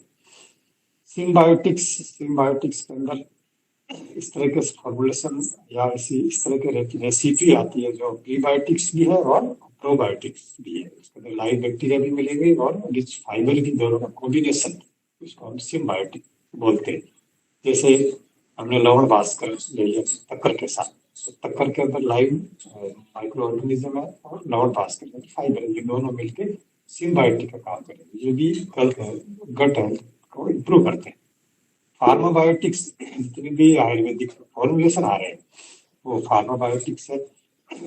सिम्बायोटिक्स के अंदर इस तरह के फॉर्मुलेशन या इस तरह के रेसिपी आती है जो प्रीबायोटिक्स भी है और प्रोबायोटिक्स भी है। इसके अंदर लाइव बैक्टीरिया भी मिलेंगे और रिच फाइबर भी, दोनों का कॉम्बिनेशन, इसको हम सिम्बायोटिक बोलते हैं। जैसे हमने लवण भास्कर ले लिया शक्कर के साथ, तो शक्कर के अंदर लाइव माइक्रो ऑर्गेनिज्म है और लवण भास्कर फाइबर, ये दोनों मिलकर सिम्बायोटिक का काम करेंगे, ये भी गट हेल्थ को इम्प्रूव करते हैं। फार्माबायोटिक्स जितने भी आयुर्वेदिक फॉर्मुलेशन आ रहे हैं वो फार्माबायोटिक्स है,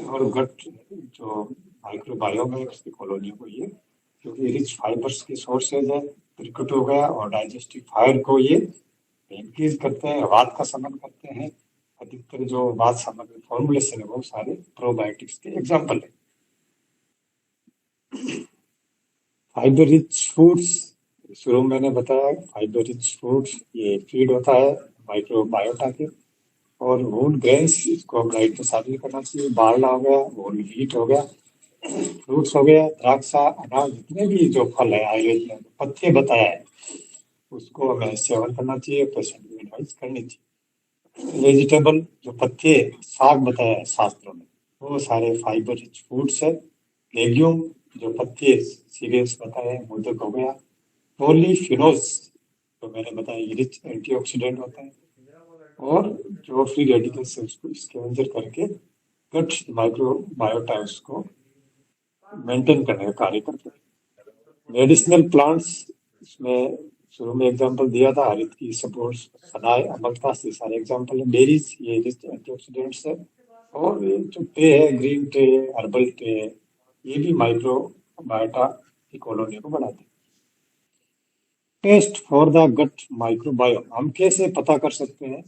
और गट जो माइक्रोबायोम है उसकी कॉलोनियों को ये, क्योंकि रिच फाइबर्स के सोर्सेज है, क्रिकेट हो गया, और डाइजेस्टिव फायर को ये इंक्रीज करते हैं, वात का शमन करते हैं। अधिकतर जो वात सामग्री फॉर्मुलेशन है वो सारे प्रोबायोटिक्स के एग्जाम्पल है। फाइबर रिच फूड्स, शुरू में मैंने बताया फाइबर रिच फूड्स ये फीड होता है माइक्रोबायोटा के, और होल ग्रेन्स इसको हम डाइट में शामिल करना चाहिए। बारला हो गया, होल व्हीट हो गया, फ्रूट्स हो गया, द्राक्षा, अनार, जितने भी जो फल है आयुर्वेद में पथ्य बताया है उसको हमें सेवन करना चाहिए, पेशेंट को एडवाइस करनी चाहिए। वेजिटेबल जो पत्ते साग बताया है शास्त्रों में वो सारे फाइबर रिच फूड्स है। लेग्यूम जो पत्ते सीरियल्स बताए हैं, मोदक हो गया। पॉलीफिनोल्स जो मैंने बताया ये रिच एंटीऑक्सीडेंट होता है और जो फ्री रेडिकल्स है उसको स्कैवेंजर करके गट माइक्रोबायोटा उसको मेंटेन करने का कार्य करते हैं। मेडिसिनल प्लांट्स इसमें शुरू में एग्जांपल दिया था, हरित की सपोर्ट, सनाए, अमलतास, ये सारे एग्जांपल है। बेरीज ये रिच एंटीऑक्सीडेंट्स है। और ये जो टे है, ग्रीन टे है, हर्बल टे है, ये भी माइक्रोबायोटा की कॉलोनी को बढ़ाते हैं। Test for the gut microbiome हम कैसे पता कर सकते हैं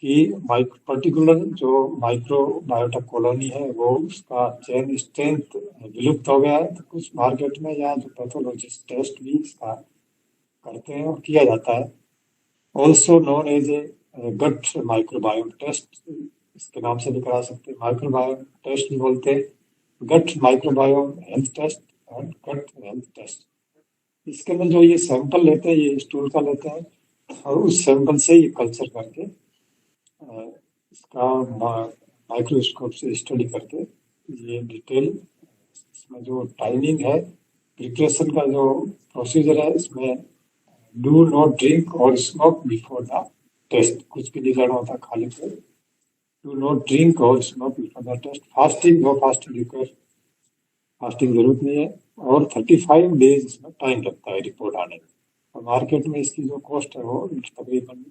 कि पर्टिकुलर जो माइक्रोबायोटा कॉलोनी है वो उसका चेन स्ट्रेंथ विलुप्त हो गया है, तो कुछ मार्केट में या जो पैथोलॉजिस्ट टेस्ट भी इसका करते हैं और किया जाता है। Also known as a gut microbiome test, इसके नाम से भी करा सकते हैं। माइक्रोबायोम टेस्ट भी बोलते हैं, gut microbiome health test and gut health test. इसके अंदर जो ये सैंपल लेते हैं ये स्टूल का लेते हैं और उस सैंपल से ये कल्चर करके इसका माइक्रोस्कोप से स्टडी करके ये डिटेल, इसमें जो टाइमिंग है, प्रिपरेशन का जो प्रोसीजर है, इसमें डू नॉट ड्रिंक और स्मोक बिफोर द टेस्ट, कुछ भी नहीं लेना होता खाली पे। डू नॉट ड्रिंक और smoke before the test. Fasting, no fasting request, fasting जरूरत नहीं है। और 35 डेज इसमें टाइम लगता है रिपोर्ट आने में। और मार्केट में इसकी जो कॉस्ट है वो तकरीबन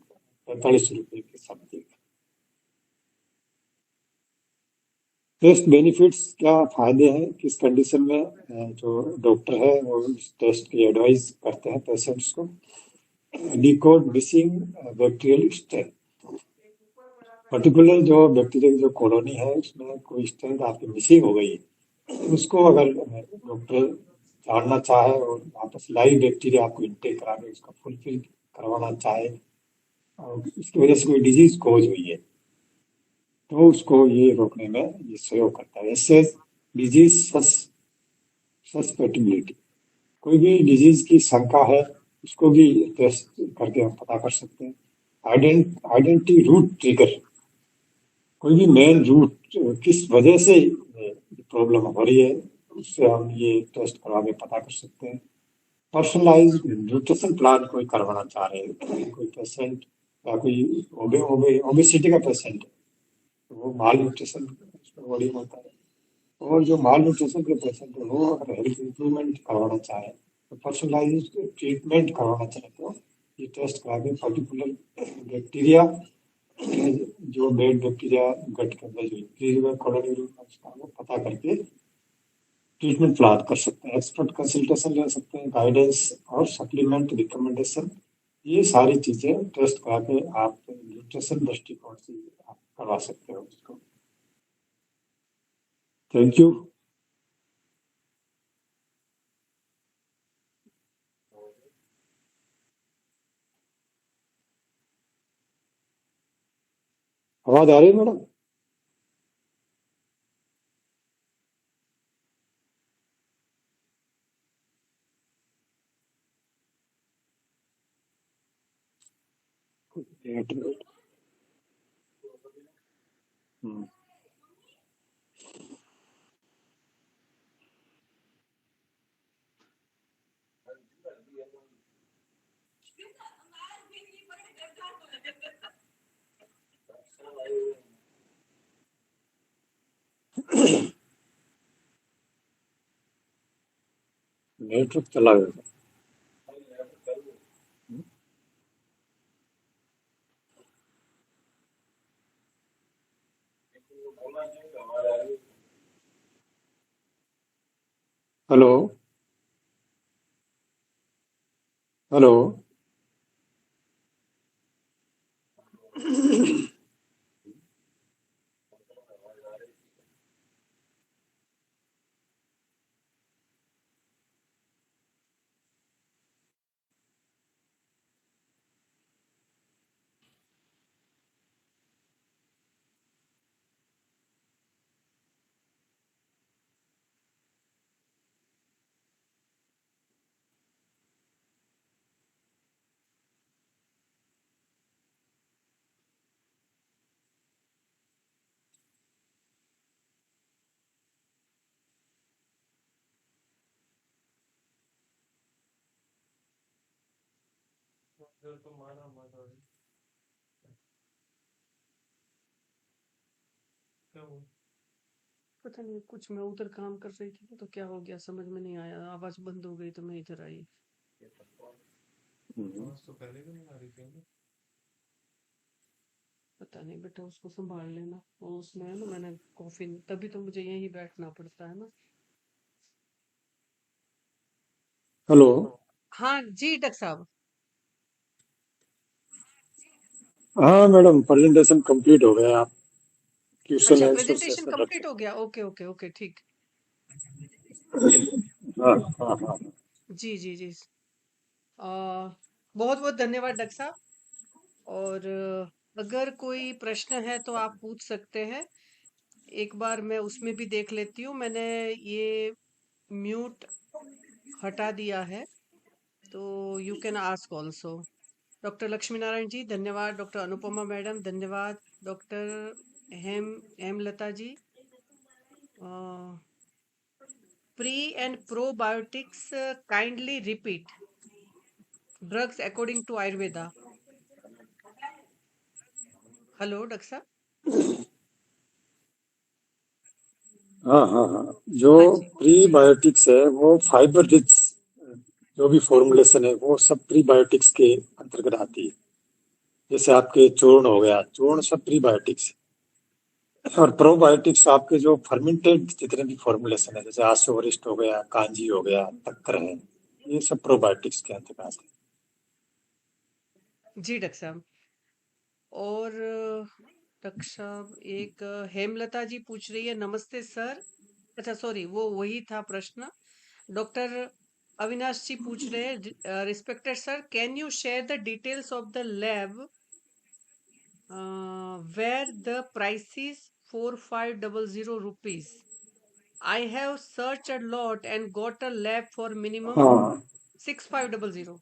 45 रुपए के समथिंग। टेस्ट बेनिफिट्स, क्या फायदे हैं, किस कंडीशन में जो डॉक्टर है वो इस टेस्ट की एडवाइस करते हैं पेशेंट्स को। Decode missing bacterial strain, particular जो बैक्टीरिया की जो कॉलोनी है उसमें कोई स्ट्रेंथ आपकी मिसिंग हो गई है, उसको अगर डॉक्टर जानना चाहे और वापस लाइव बैक्टीरिया आपको इनटेक करा के उसका फुलफिल करवाना चाहे और इसकी वजह से कोई डिजीज कोज हुई है तो उसको ये रोकने में ये सहयोग करता है। इससे डिजीज सस्पेक्टेबिलिटी, कोई भी डिजीज की शंका है उसको भी टेस्ट करके हम पता कर सकते हैं। आइडेंटिटी रूट ट्रिगर, कोई भी मेन रूट किस वजह से प्रॉब्लम हो रही है उससे हम ये टेस्ट करवा के पता कर सकते हैं। पर्सनलाइज न्यूट्रिशन प्लान कोई करवाना चाह रहे हैं, कोई पेशेंट या कोई ओबेसिटी का पेशेंट है तो वो माल न्यूट्रिशन बॉडी में होता है, और जो माल न्यूट्रिशन के पेशेंट है वो अगर हेल्थ इंप्रूवमेंट करवाना चाहे तो पर्सनलाइज ट्रीटमेंट करवाना चाहे तो ये टेस्ट करा के पर्टिकुलर बैक्टीरिया, जो बेड बैक्टीरिया गट के अंदर जो इंक्रीज हुआ कॉलोनी रूट में उसका वो पता करके ट्रीटमेंट प्लान कर सकते हैं। एक्सपर्ट कंसल्टेशन ले सकते हैं, गाइडेंस और सप्लीमेंट रिकमेंडेशन, ये सारी चीजें टेस्ट करा के आप न्यूट्रिशन दृष्टिकोण से आप करवा सकते हो उसको। Thank you. आवाज आ रही है मैडम? एक मिनट। हम्म। नेटवर्क चला गया। Hello, hello. पता नहीं, कुछ मैं उधर काम कर रही थी तो क्या हो गया समझ में नहीं आया, आवाज बंद हो गई तो मैं इधर आई। हम्म। पता नहीं बेटा, उसको संभाल लेना, वो उसमें है ना, मैंने कॉफी, तभी तो मुझे यहीं बैठना पड़ता है ना। हेलो। हाँ जी डॉक्टर साहब। हाँ मैडम, प्रेजेंटेशन कंप्लीट हो गया। आप क्वेश्चन अच्छा, आंसर प्रेजेंटेशन सेशन रख कंप्लीट हो सकते गया, ओके ओके ओके, ठीक। हैं। हाँ हाँ हाँ। जी जी जी। बहुत बहुत धन्यवाद डॉक्टर साहब। और अगर कोई प्रश्न है तो आप पूछ सकते हैं। एक बार मैं उसमें भी देख लेती हूँ, मैंने ये म्यूट हटा दिया है, तो you can ask also. Doctor Lakshmi Narayan ji धन्यवाद, डॉक्टर अनुपमा मैडम धन्यवाद, doctor Hemlata ji. Pre and probiotics kindly repeat drugs according to Ayurveda. Hello doctor साहब। हाँ हाँ हाँ। जो हाँ जी। प्रीबायोटिक्स है वो फाइबर रिच, जो भी फॉर्मुलेशन है वो सब प्रीबायोटिक्स के अंतर्गत आती है। जैसे आपके चूर्ण हो गया, चूर्ण सब प्रीबायोटिक्स है। और प्रोबायोटिक्स आपके जो फर्मेंटेड जितने भी फॉर्मुलेशन है, जैसे आशुवरिष्ट हो गया, कांजी हो गया, तक्कर है, ये सब प्रोबायोटिक्स के अंतर्गत आते हैं। जी डॉक्टर साहब। और डॉक्टर साहब, एक हेमलता जी पूछ रही है, नमस्ते सर। अच्छा सॉरी, वो वही था प्रश्न। डॉक्टर अविनाश जी पूछ रहे हैं, respected sir, can you share the details of the lab where the prices 4500 rupees. I have searched a lot and got a lab for minimum हाँ, 6500.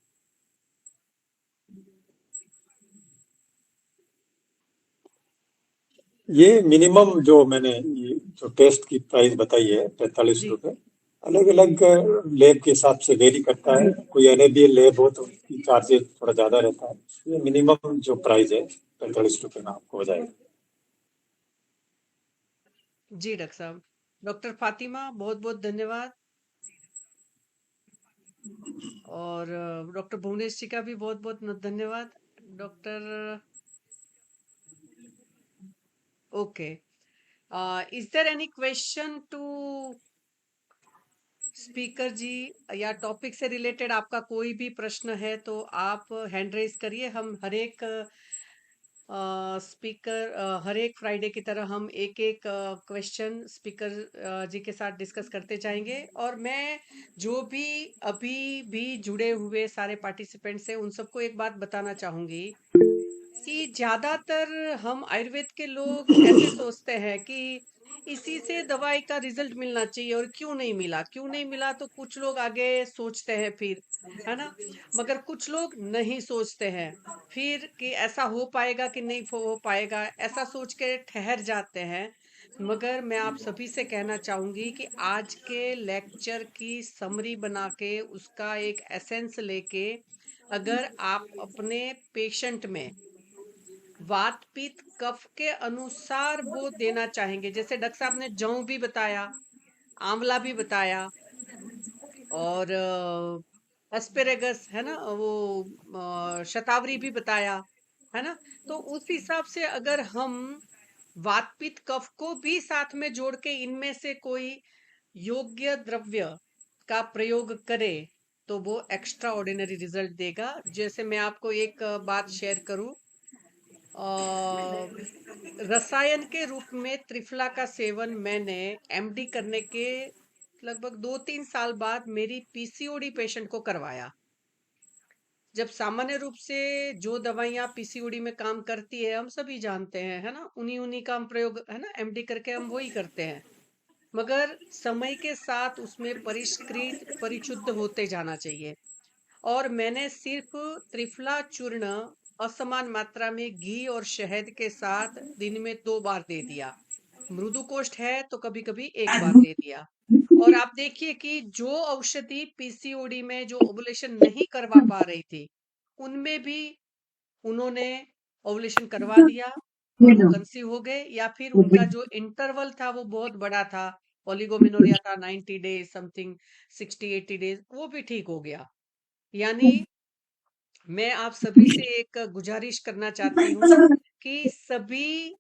ये मिनिमम जो मैंने ये जो टेस्ट की प्राइस बताई है 45 रुपए, जी अलग अलग लैब के हिसाब से वेरी करता है। कोई एनएबीएल लैब हो तो उसकी चार्जेस थोड़ा ज्यादा रहता है। ये मिनिमम जो प्राइस है 45 रुपए में आपको हो जाएगा। जी डॉक्टर साहब। डॉक्टर फातिमा बहुत बहुत धन्यवाद। और डॉक्टर भुवनेश जी का भी बहुत बहुत धन्यवाद। Doctor, okay, is there any question to speaker ji, या टॉपिक से रिलेटेड आपका कोई भी प्रश्न है तो आप हैंड रेज करिए। हम हर एक स्पीकर, हर एक फ्राइडे की तरह हम एक एक क्वेश्चन स्पीकर जी के साथ डिस्कस करते जाएंगे। और मैं जो भी अभी भी जुड़े हुए सारे पार्टिसिपेंट्स हैं उन सबको एक बात बताना चाहूंगी कि ज्यादातर हम आयुर्वेद के लोग ऐसे सोचते हैं कि इसी से दवाई का रिजल्ट मिलना चाहिए, और क्यों नहीं मिला तो कुछ लोग आगे सोचते हैं फिर, है ना। मगर कुछ लोग नहीं सोचते हैं फिर कि ऐसा हो पाएगा कि नहीं हो पाएगा, ऐसा सोच के ठहर जाते हैं। मगर मैं आप सभी से कहना चाहूंगी कि आज के लेक्चर की समरी बना के उसका एक एसेंस लेके अगर आप अपने पेशेंट में वात पित्त कफ के अनुसार वो देना चाहेंगे, जैसे डॉक्टर साहब ने जौ भी बताया, आंवला भी बताया, और एस्पेरेगस है ना, वो शतावरी भी बताया, है ना। तो उस हिसाब से अगर हम वात पित्त कफ को भी साथ में जोड़ के इनमें से कोई योग्य द्रव्य का प्रयोग करें तो वो एक्स्ट्रा ऑर्डिनरी रिजल्ट देगा। जैसे मैं आपको एक बात शेयर करूं, रसायन के रूप में त्रिफला का सेवन मैंने एमडी करने के लगभग 2-3 साल बाद मेरी पीसीओडी पेशेंट को करवाया। जब सामान्य रूप से जो दवाइयाँ पीसीओडी में काम करती है हम सभी जानते हैं, है ना, उन्हीं उन्हीं का हम प्रयोग, है ना, एमडी करके हम वही करते हैं। मगर समय के साथ उसमें परिष्कृत परिशुद्ध होते जाना चाहिए। और मैंने सिर्फ त्रिफला चूर्ण असमान मात्रा में घी और शहद के साथ दिन में 2 बार दे दिया। मृदु कोष्ठ है तो कभी कभी एक बार दे दिया। और आप देखिए कि जो औषधि पीसीओडी में जो ओवुलेशन नहीं करवा पा रही थी उनमें भी उन्होंने ओवुलेशन करवा दिया और वो कंसीव हो गए, या फिर उनका जो इंटरवल था वो बहुत बड़ा था, ओलिगोमेनोरिया था 90 डेज समथिंग, 60-80 डेज, वो भी ठीक हो गया। यानी मैं आप सभी से एक गुजारिश करना चाहती हूँ कि सभी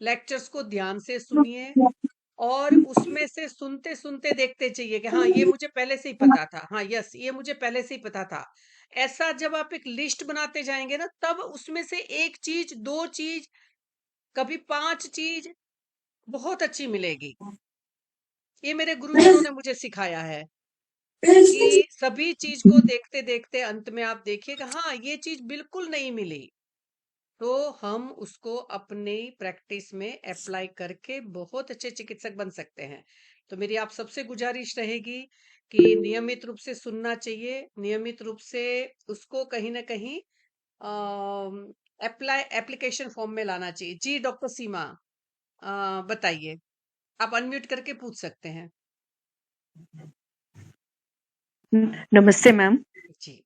लेक्चर्स को ध्यान से सुनिए और उसमें से सुनते सुनते देखते चाहिए कि हाँ, ये मुझे पहले से ही पता था, हाँ यस, ये मुझे पहले से ही पता था। ऐसा जब आप एक लिस्ट बनाते जाएंगे ना, तब उसमें से एक चीज, दो चीज, कभी 5 चीज बहुत अच्छी मिलेगी। ये मेरे गुरुजनों ने मुझे सिखाया है कि सभी चीज को देखते देखते अंत में आप देखिएगा हाँ, ये चीज बिल्कुल नहीं मिली, तो हम उसको अपनी प्रैक्टिस में अप्लाई करके बहुत अच्छे चिकित्सक बन सकते हैं। तो मेरी आप सबसे गुजारिश रहेगी कि नियमित रूप से सुनना चाहिए, नियमित रूप से उसको कहीं ना कहीं अप्लाई एप्लीकेशन फॉर्म में लाना चाहिए। जी डॉक्टर सीमा, बताइए, आप अनम्यूट करके पूछ सकते हैं। नमस्ते मैम। जी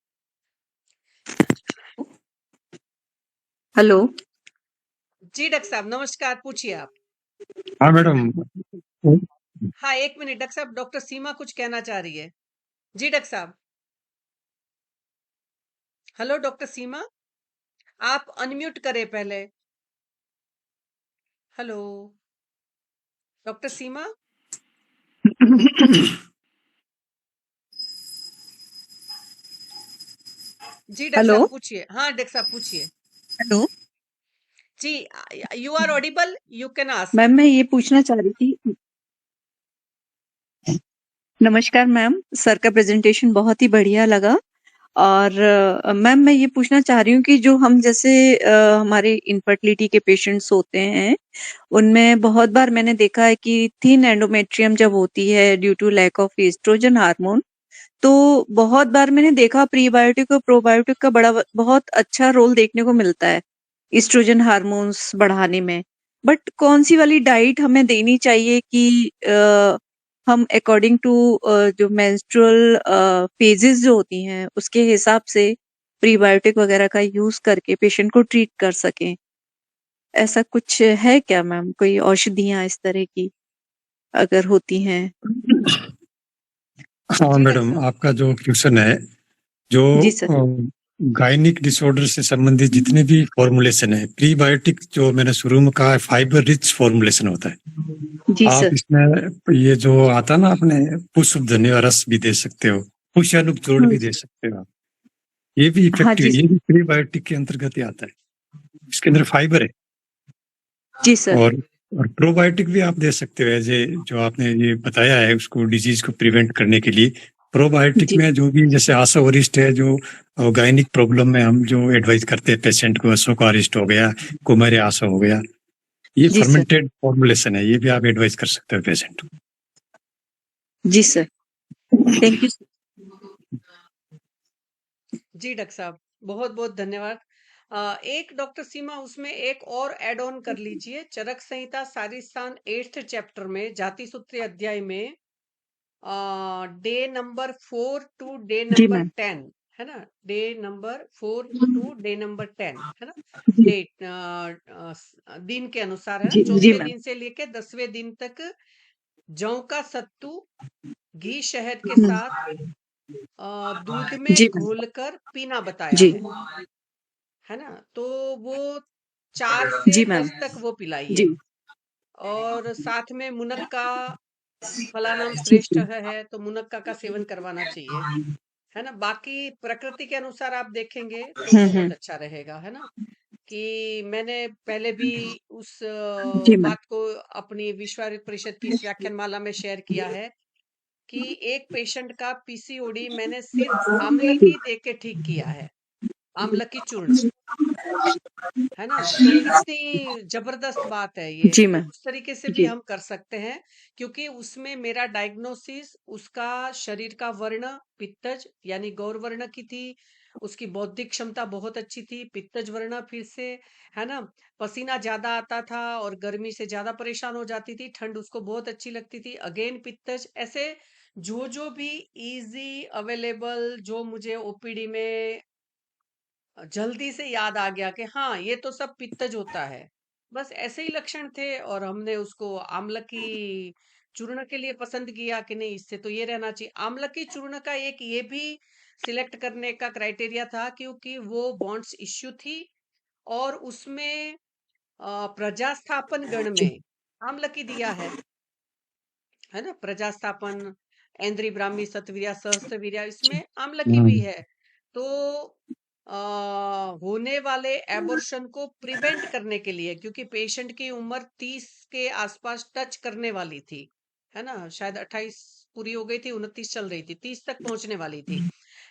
हेलो। जी डॉक्टर साहब नमस्कार, पूछिए आप। हाँ मैडम। हाँ, एक मिनट डॉक्टर साहब, डॉक्टर सीमा कुछ कहना चाह रही है। जी डॉक्टर साहब। हेलो डॉक्टर सीमा, आप अनम्यूट करें पहले। Hello doctor Seema. जी डॉक्टर हेलो। साहब पूछिए। हाँ डॉक्टर साहब पूछिए। हेलो जी, you are audible, you can ask. Ma'am, मैं ये पूछना चाह रही थी। नमस्कार मैम, सर का प्रेजेंटेशन बहुत ही बढ़िया लगा। और मैम, मैं ये पूछना चाह रही हूँ कि जो हम जैसे हमारे इनफर्टिलिटी के पेशेंट्स होते हैं, उनमें बहुत बार मैंने देखा है कि थिन एंडोमेट्रियम जब होती है due to lack of oestrogen hormone, तो बहुत बार मैंने देखा प्रीबायोटिक और प्रोबायोटिक का बहुत अच्छा रोल देखने को मिलता है एस्ट्रोजन हार्मोन्स बढ़ाने में। बट कौन सी वाली डाइट हमें देनी चाहिए कि हम अकॉर्डिंग टू जो मेंस्ट्रुअल फेजेस जो होती हैं उसके हिसाब से प्रीबायोटिक वगैरह का यूज करके पेशेंट को ट्रीट कर सकें? ऐसा कुछ है क्या मैम? कोई औषधियां इस तरह की अगर होती हैं? हाँ जी डॉक्टर मैडम, साहब। आपका जो क्वेश्चन है, जो जी सर। गायनिक डिसऑर्डर से संबंधित जितने भी फॉर्मुलेशन है, प्रीबायोटिक जो मैंने शुरू में कहा है फाइबर रिच फॉर्मुलेशन होता है। जी आप सर। इसमें ये जो आता ना, अपने पुष्प धन्य रस भी दे सकते हो, पुष्यानुक जोड़ भी दे सकते हो आप। ये भी हाँ इफेक्टिव, जी ये भी प्रीबायोटिक के अंतर्गत ही आता है। इसके अंदर फाइबर है। जी सर। और प्रोबायोटिक भी आप दे सकते हो, एज ए जो आपने ये बताया है उसको डिजीज को प्रिवेंट करने के लिए। प्रोबायोटिक जी में जो भी जैसे आशा वरिष्ठ है, जो गायनिक प्रॉब्लम में हम जो एडवाइस करते हैं पेशेंट को, अशोक अरिष्ट हो गया, कुमारी आशा हो गया, ये जी सर। फर्मेंटेड फॉर्मुलेशन है, ये भी आप एडवाइस कर सकते हो पेशेंट को। जी सर। Thank you. जी डॉक्टर साहब, बहुत बहुत धन्यवाद। एक डॉक्टर सीमा, उसमें एक और एड ऑन कर लीजिए। चरक संहिता सारिस्थान 8th चैप्टर में जाति सूत्री अध्याय में डे नंबर 4 टू डे जी नंबर मैम। 10 है ना, day number 4 to day number 10 है ना, जी डेट दिन के अनुसार है ना, जी जी चौथे मैम। दिन से लेके 10वें दिन तक जौ का सत्तू घी शहद के साथ दूध जी में मैम। घोलकर पीना बताया जी है ना। तो वो 4 से जी मैम। 10 तक वो पिलाइए। जी और साथ में मुनक्का, फलानाम जी श्रेष्ठ है तो मुनक्का का सेवन करवाना चाहिए, है ना। बाकी प्रकृति के अनुसार आप देखेंगे तो बहुत अच्छा रहेगा, है ना। कि मैंने पहले भी उस जी मैम। बात को अपनी विश्व आयुर्वेद परिषद की इस व्याख्यान माला में शेयर किया है कि एक पेशेंट का पीसीओडी मैंने सिर्फ आंवले की दे के ठीक किया है, आंवला की चूर्ण, है ना। तो कितनी जबरदस्त बात है ये, जी तो मैम। उस तरीके से भी जी हम कर सकते हैं। क्योंकि उसमें मेरा डायग्नोसिस उसका शरीर का वर्ण पित्तज यानी गौर वर्ण की थी, उसकी बौद्धिक क्षमता बहुत अच्छी थी, पित्तज वर्ण फिर से, है ना। पसीना ज्यादा आता था और गर्मी से ज्यादा परेशान हो जाती थी, ठंड उसको बहुत अच्छी लगती थी, अगेन पित्तज। ऐसे जो जो भी इजी अवेलेबल जो मुझे ओपीडी में जल्दी से याद आ गया कि हाँ, ये तो सब पित्तज होता है। बस ऐसे ही लक्षण थे और हमने उसको आम्लकी चूर्ण के लिए पसंद किया कि नहीं, इससे तो ये रहना चाहिए। आम्लकी चूर्ण का एक ये भी सिलेक्ट करने का क्राइटेरिया था क्योंकि वो बॉन्ड्स इश्यू थी और उसमें प्रजास्थापन गण जी। में आम्लकी दिया है ना? प्रजास्थापन, ऐन्द्री, ब्राह्मी, सतवीर्या, सहस्त्रवीर्या, जी। इसमें आम्लकी भी है। तो होने वाले एबॉर्शन को प्रिवेंट करने के लिए, क्योंकि पेशेंट की उम्र 30 के आसपास टच करने वाली थी, है ना? शायद 28 पूरी हो गई थी, 29 चल रही थी, 30 तक पहुंचने वाली थी,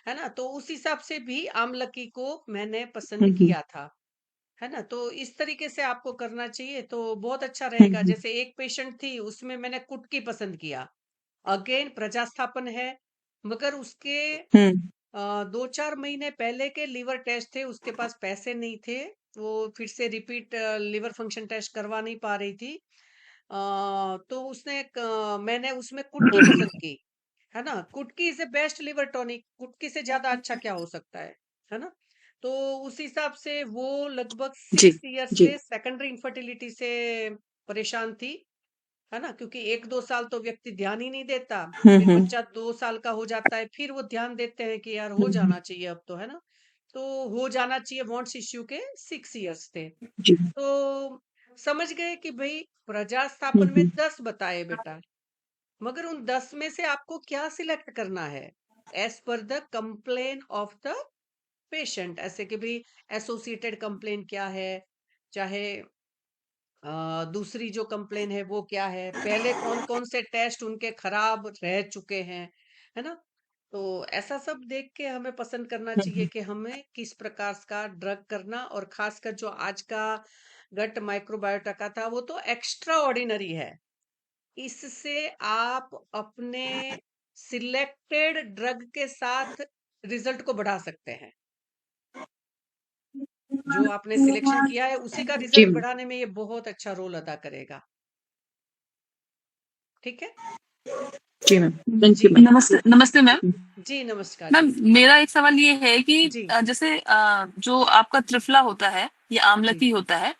है ना? तो उस हिसाब से भी आम्लकी को मैंने पसंद किया था, है ना? तो इस तरीके से आपको करना चाहिए तो बहुत अच्छा रहेगा। जैसे एक पेशेंट थी, उसमें मैंने कुटकी पसंद किया। अगेन प्रजास्थापन है, मगर उसके 2-4 महीने पहले के लिवर टेस्ट थे, उसके पास पैसे नहीं थे, वो फिर से रिपीट लिवर फंक्शन टेस्ट करवा नहीं पा रही थी। तो मैंने उसमें कुटकी पसंद की, है ना? कुटकी is a best liver tonic, कुटकी से ज्यादा अच्छा क्या हो सकता है ना? तो उस हिसाब से वो लगभग जी। 6 इयर्स जी। से सेकेंडरी इंफर्टिलिटी से परेशान थी, है ना? क्योंकि 1-2 साल तो व्यक्ति ध्यान ही नहीं देता, फिर हम्म। बच्चा 2 साल का हो जाता है, फिर वो ध्यान देते हैं कि यार हो जाना चाहिए अब तो, है ना? तो हो जाना चाहिए, वॉन्ट्स इश्यू के 6 इयर्स थे। जी। तो समझ गए कि भाई प्रजास्थापन में हम्म। 10 बताए बेटा, मगर उन 10 में से आपको क्या सिलेक्ट करना है as per the complain of the patient. ऐसे कि भाई एसोसिएटेड कंप्लेन क्या है, चाहे दूसरी जो कंप्लेन है वो क्या है, पहले कौन कौन से टेस्ट उनके खराब रह चुके हैं, है ना? तो ऐसा सब देख के हमें पसंद करना चाहिए कि हमें किस प्रकार का ड्रग करना, और खासकर जो आज का गट माइक्रोबायोटा का था वो तो एक्स्ट्रा ऑर्डिनरी है। इससे आप अपने सिलेक्टेड ड्रग के साथ रिजल्ट को बढ़ा सकते हैं। जो आपने सिलेक्शन किया है उसी का जी रिजल्ट मैम। बढ़ाने में ये बहुत अच्छा रोल अदा करेगा। ठीक है जी मैम। थैंक जी। You ma'am. नमस्ते नमस्ते मैम। जी नमस्कार मैम जी। मेरा एक सवाल ये है कि जी। जैसे जो आपका त्रिफला होता है या जी। आमलकी होता है,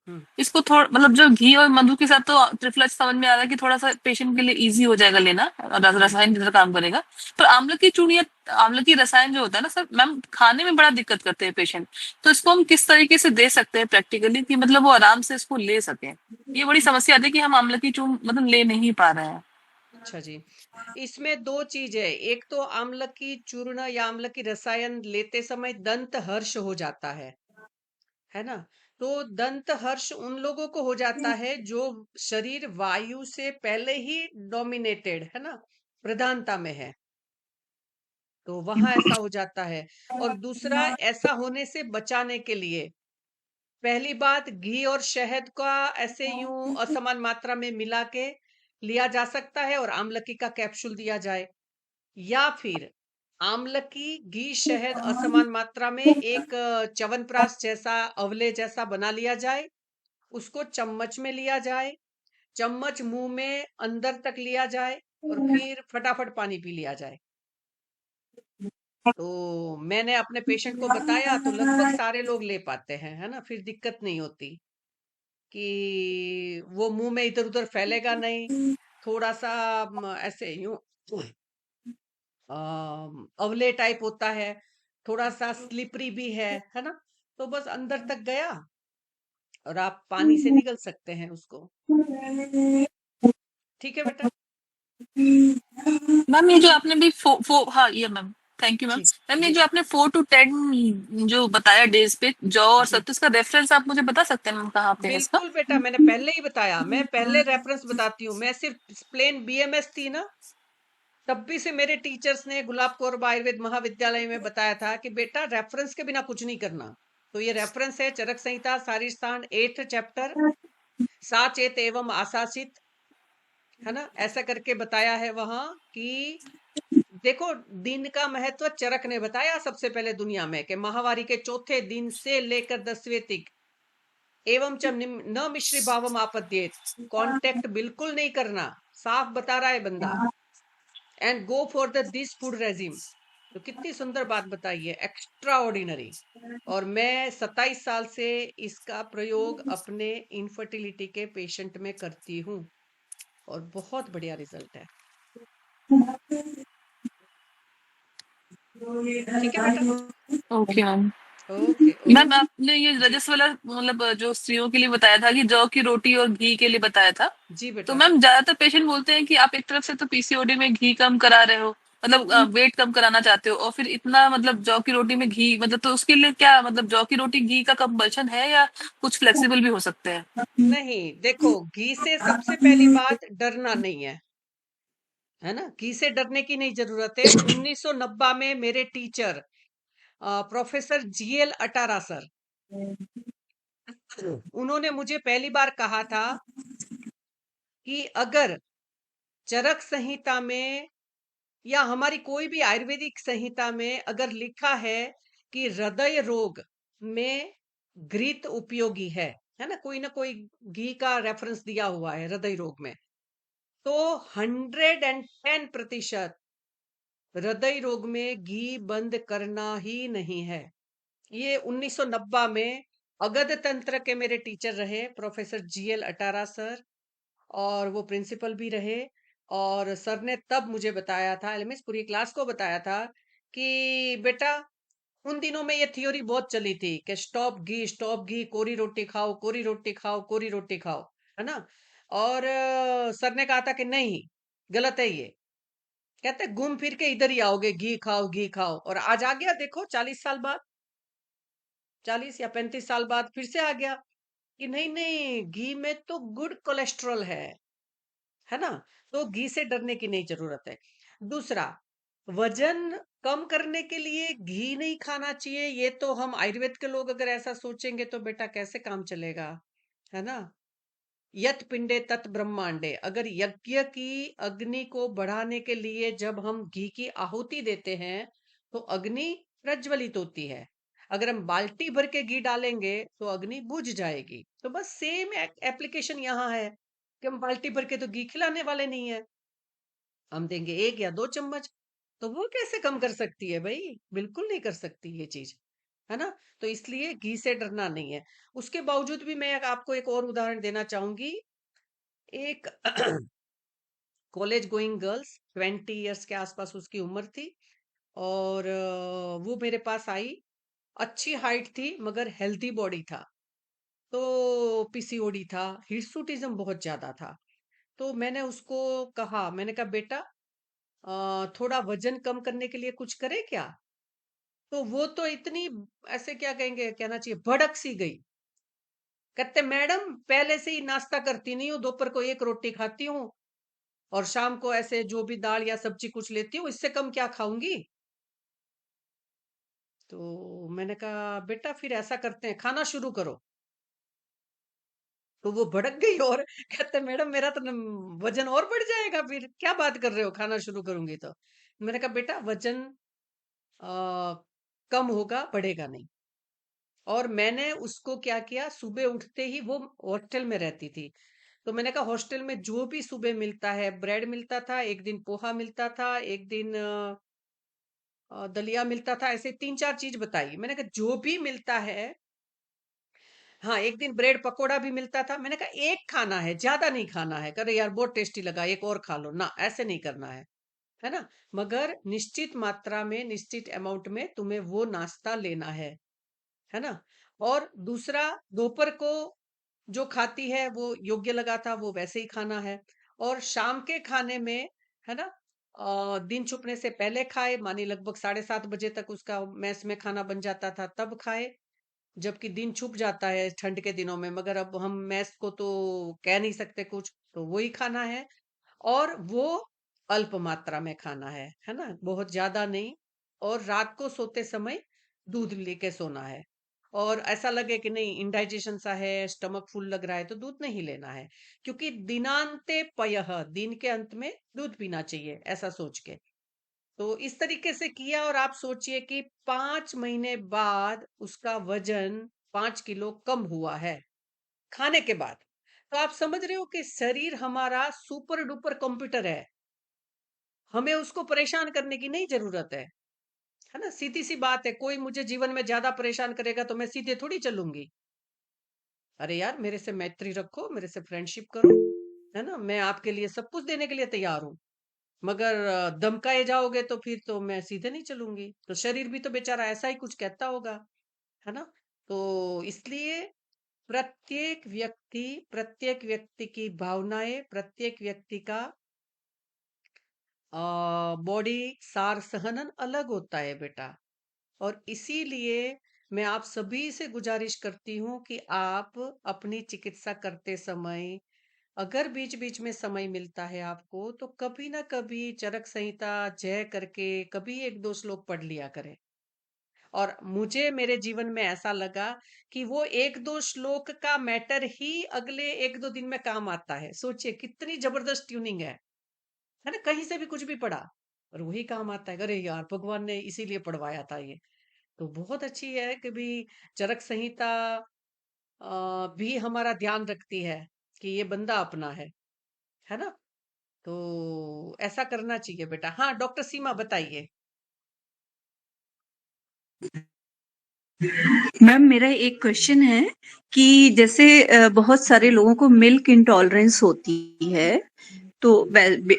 हम्म। इसको थोड़ा मतलब जो घी और मधु के साथ तो त्रिफला समझ में आ रहा है कि थोड़ा सा पेशेंट के लिए इजी हो जाएगा लेना, हम्म। रसायन की तरह काम करेगा। पर आमलकी चूर्ण या आमलकी रसायन जो होता है ना सर मैम, खाने में बड़ा दिक्कत करते हैं पेशेंट। तो इसको हम किस तरीके से दे सकते हैं प्रैक्टिकली कि मतलब वो आराम से इसको ले सके? ये बड़ी समस्या आती है कि हम आमलकी चूर्ण मतलब ले नहीं पा रहे हैं। अच्छा जी, इसमें दो चीज है। एक तो आम्लकी चूर्ण या आम्लकी रसायन लेते समय दंत हर्ष हो जाता है ना? तो दंत हर्ष उन लोगों को हो जाता है जो शरीर वायु से पहले ही डोमिनेटेड है ना, प्रधानता में है, तो वहां ऐसा हो जाता है। और दूसरा, ऐसा होने से बचाने के लिए पहली बात, घी और शहद का ऐसे यूं असमान मात्रा में मिला के लिया जा सकता है और आमलकी का कैप्सूल दिया जाए, या फिर आमलकी घी शहद असमान मात्रा में एक च्यवनप्राश जैसा, अवले जैसा बना लिया जाए, उसको चम्मच में लिया जाए, चम्मच मुंह में अंदर तक लिया जाए और फिर फटाफट पानी पी लिया जाए। तो मैंने अपने पेशेंट को बताया तो लगभग सारे लोग ले पाते हैं, है ना? फिर दिक्कत नहीं होती कि वो मुंह में इधर उधर फैलेगा नहीं। थोड़ा सा ऐसे यूं अवले टाइप होता है, थोड़ा सा स्लिपरी भी है ना? तो बस अंदर तक गया और आप पानी से निगल सकते हैं उसको। ठीक है बेटा। मैम ये जो आपने भी हाँ ये मैम, थैंक यू मैम। जी। मैम ये जी। जो आपने 4 to 10 जो बताया डेज पे जौ और जी सत्तू, इसका रेफरेंस आप मुझे बता सकते हैं मैम कहाँ पे है इसका? बिल्कुल बेटा, मैंने पहले ही बताया, मैं पहले रेफरेंस बताती हूँ। मैं सिर्फ प्लेन बीएमएस थी ना, तब भी से मेरे टीचर्स ने गुलाब कौर आयुर्वेद महाविद्यालय में बताया था कि बेटा रेफरेंस के बिना कुछ नहीं करना। तो ये रेफरेंस है चरक संहिता शारीरस्थान 8th चैप्टर, साचेत एवं आशासित, है ना? ऐसा करके बताया है वहां कि देखो, दिन का महत्व चरक ने बताया सबसे पहले दुनिया में कि माहवारी के चौथे दिन से लेकर 10वें तक, एवं च न मिश्री भावम आपद्येत, कांटेक्ट बिल्कुल नहीं करना, साफ बता रहा है बंदा। And go for the this food regime, तो कितनी सुंदर बात बताई है, एक्स्ट्रा ऑर्डिनरी। और मैं 27 साल से इसका प्रयोग अपने इनफर्टिलिटी के पेशेंट में करती हूँ और बहुत बढ़िया रिजल्ट है। ठीक है बेटा। Okay ma'am. Okay ma'am okay. आपने ये रजस वाला मतलब जो स्त्रियों के लिए बताया था कि जौ की रोटी और घी के लिए बताया था, जी तो बेटा। मैम ज्यादातर पेशेंट बोलते हैं कि आप एक तरफ से तो पीसीओडी में घी कम करा रहे हो, मतलब वेट कम कराना चाहते हो, और फिर इतना मतलब जौ की रोटी में घी, मतलब तो उसके लिए क्या मतलब जौ की रोटी घी का कंपल्शन है या कुछ फ्लेक्सिबल भी हो सकते हैं? नहीं, देखो, घी से सबसे पहली बात डरना नहीं है ना? घी से डरने की नहीं जरूरत है। 1990 में मेरे टीचर प्रोफेसर जीएल अटारा सर, उन्होंने मुझे पहली बार कहा था कि अगर चरक संहिता में या हमारी कोई भी आयुर्वेदिक संहिता में अगर लिखा है कि हृदय रोग में घृत उपयोगी है ना, कोई ना कोई घी का रेफरेंस दिया हुआ है हृदय रोग में, तो 110% हृदय रोग में घी बंद करना ही नहीं है। ये 1990 में अगध तंत्र के मेरे टीचर रहे प्रोफेसर जीएल अटारा सर, और वो प्रिंसिपल भी रहे। और सर ने तब मुझे बताया था, एलएमएस पूरी क्लास को बताया था कि बेटा, उन दिनों में ये थ्योरी बहुत चली थी कि स्टॉप घी, कोरी रोटी खाओ, कोरी रोटी खाओ, कोरी रोटी खाओ, है ना। और सर ने कहा था कि नहीं, गलत है ये। कहते घूम फिर के इधर ही आओगे, घी खाओ घी खाओ। और आज आ गया, देखो 40 साल बाद, 40 या 35 साल बाद फिर से आ गया कि नहीं नहीं, घी में तो गुड कोलेस्ट्रॉल है ना। तो घी से डरने की नहीं जरूरत है। दूसरा, वजन कम करने के लिए घी नहीं खाना चाहिए, ये तो हम आयुर्वेद के लोग अगर ऐसा सोचेंगे तो बेटा कैसे काम चलेगा, है ना। यत पिंडे तत् ब्रह्मांडे, अगर यज्ञ की अग्नि को बढ़ाने के लिए जब हम घी की आहुति देते हैं तो अग्नि प्रज्वलित होती है। अगर हम बाल्टी भर के घी डालेंगे तो अग्नि बुझ जाएगी। तो बस सेम एप्लीकेशन यहाँ है कि हम बाल्टी भर के तो घी खिलाने वाले नहीं है, हम देंगे 1 या 2 चम्मच। तो वो कैसे कम कर सकती है भाई, बिल्कुल नहीं कर सकती ये चीज, है ना। तो इसलिए घी से डरना नहीं है। उसके बावजूद भी मैं आपको एक और उदाहरण देना चाहूंगी। एक कॉलेज गोइंग गर्ल्स, 20 इयर्स के आसपास उसकी उम्र थी, और वो मेरे पास आई। अच्छी हाइट थी मगर हेल्दी बॉडी था। तो पीसीओडी था, हिर्सुटिज्म बहुत ज्यादा था। तो मैंने उसको कहा, मैंने कहा बेटा, थोड़ा वजन कम करने के लिए कुछ करे क्या। तो वो तो इतनी, ऐसे क्या कहेंगे, कहना चाहिए भड़क सी गई। कहते मैडम, पहले से ही नाश्ता करती नहीं हूँ, दोपहर को एक रोटी खाती हूँ और शाम को ऐसे जो भी दाल या सब्जी कुछ लेती हूँ, इससे कम क्या खाऊंगी। तो मैंने कहा बेटा फिर ऐसा करते हैं, खाना शुरू करो। तो वो भड़क गई और कहते मैडम, मेरा तो वजन और बढ़ जाएगा, फिर क्या बात कर रहे हो, खाना शुरू करूंगी तो। मैंने कहा बेटा, वजन आ, कम होगा, बढ़ेगा नहीं। और मैंने उसको क्या किया, सुबह उठते ही, वो हॉस्टल में रहती थी, तो मैंने कहा हॉस्टल में जो भी सुबह मिलता है, ब्रेड मिलता था, एक दिन पोहा मिलता था, एक दिन दलिया मिलता था, ऐसे 3 4 चीज बताई। मैंने कहा जो भी मिलता है, हाँ, एक दिन ब्रेड पकोड़ा भी मिलता था। मैंने कहा एक खाना है, ज्यादा नहीं खाना है। करे यार बहुत टेस्टी लगा, एक और खा लो ना, ऐसे नहीं करना है ना। मगर निश्चित मात्रा में, निश्चित अमाउंट में तुम्हें वो नाश्ता लेना है ना। और दूसरा, दोपहर को जो खाती है वो योग्य लगा था, वो वैसे ही खाना है। और शाम के खाने में, है ना, दिन छुपने से पहले खाए, मानी लगभग 7:30 बजे तक उसका मैस में खाना बन जाता था, तब खाए। जबकि दिन छुप जाता है ठंड के दिनों में, मगर अब हम मैस को तो कह नहीं सकते कुछ, तो वही खाना है। और वो अल्प मात्रा में खाना है ना, बहुत ज्यादा नहीं। और रात को सोते समय दूध लेके सोना है। और ऐसा लगे कि नहीं इंडाइजेशन सा है, स्टमक फुल लग रहा है, तो दूध नहीं लेना है। क्योंकि दिनांते पयः, दिन के अंत में दूध पीना चाहिए, ऐसा सोच के। तो इस तरीके से किया, और आप सोचिए कि 5 महीने बाद उसका वजन 5 किलो कम हुआ है, खाने के बाद। तो आप समझ रहे हो कि शरीर हमारा सुपर डुपर कंप्यूटर है, हमें उसको परेशान करने की नहीं जरूरत है। है ना? सीधी सी बात है, कोई मुझे जीवन में ज्यादा परेशान करेगा तो मैं सीधे थोड़ी चलूंगी। अरे यार, मेरे से मैत्री रखो, मेरे से फ्रेंडशिप करो, है ना? मैं आपके लिए सब कुछ देने के लिए तैयार हूँ। मगर धमकाए जाओगे तो फिर तो मैं सीधे नहीं चलूंगी। तो शरीर भी तो बेचारा ऐसा ही कुछ कहता होगा, है ना? तो इसलिए प्रत्येक व्यक्ति की भावनाएं, प्रत्येक व्यक्ति का बॉडी सार सहनन अलग होता है बेटा। और इसीलिए मैं आप सभी से गुजारिश करती हूँ कि आप अपनी चिकित्सा करते समय, अगर बीच बीच में समय मिलता है आपको, तो कभी ना कभी चरक संहिता जय करके कभी एक दो श्लोक पढ़ लिया करें। और मुझे मेरे जीवन में ऐसा लगा कि वो एक दो श्लोक का मैटर ही अगले एक दो दिन में काम आता है। सोचिए कितनी जबरदस्त ट्यूनिंग है ना? कहीं से भी कुछ भी पढ़ा और वही काम आता है। अरे यार, भगवान ने इसीलिए पढ़वाया था ये। तो बहुत अच्छी है कि भी चरक संहिता भी हमारा ध्यान रखती है कि ये बंदा अपना है ना? तो ऐसा करना चाहिए बेटा। हाँ, डॉक्टर सीमा बताइए। मैम मेरा एक क्वेश्चन है कि जैसे बहुत सारे लोगों को मिल्क इंटॉलरेंस होती है, तो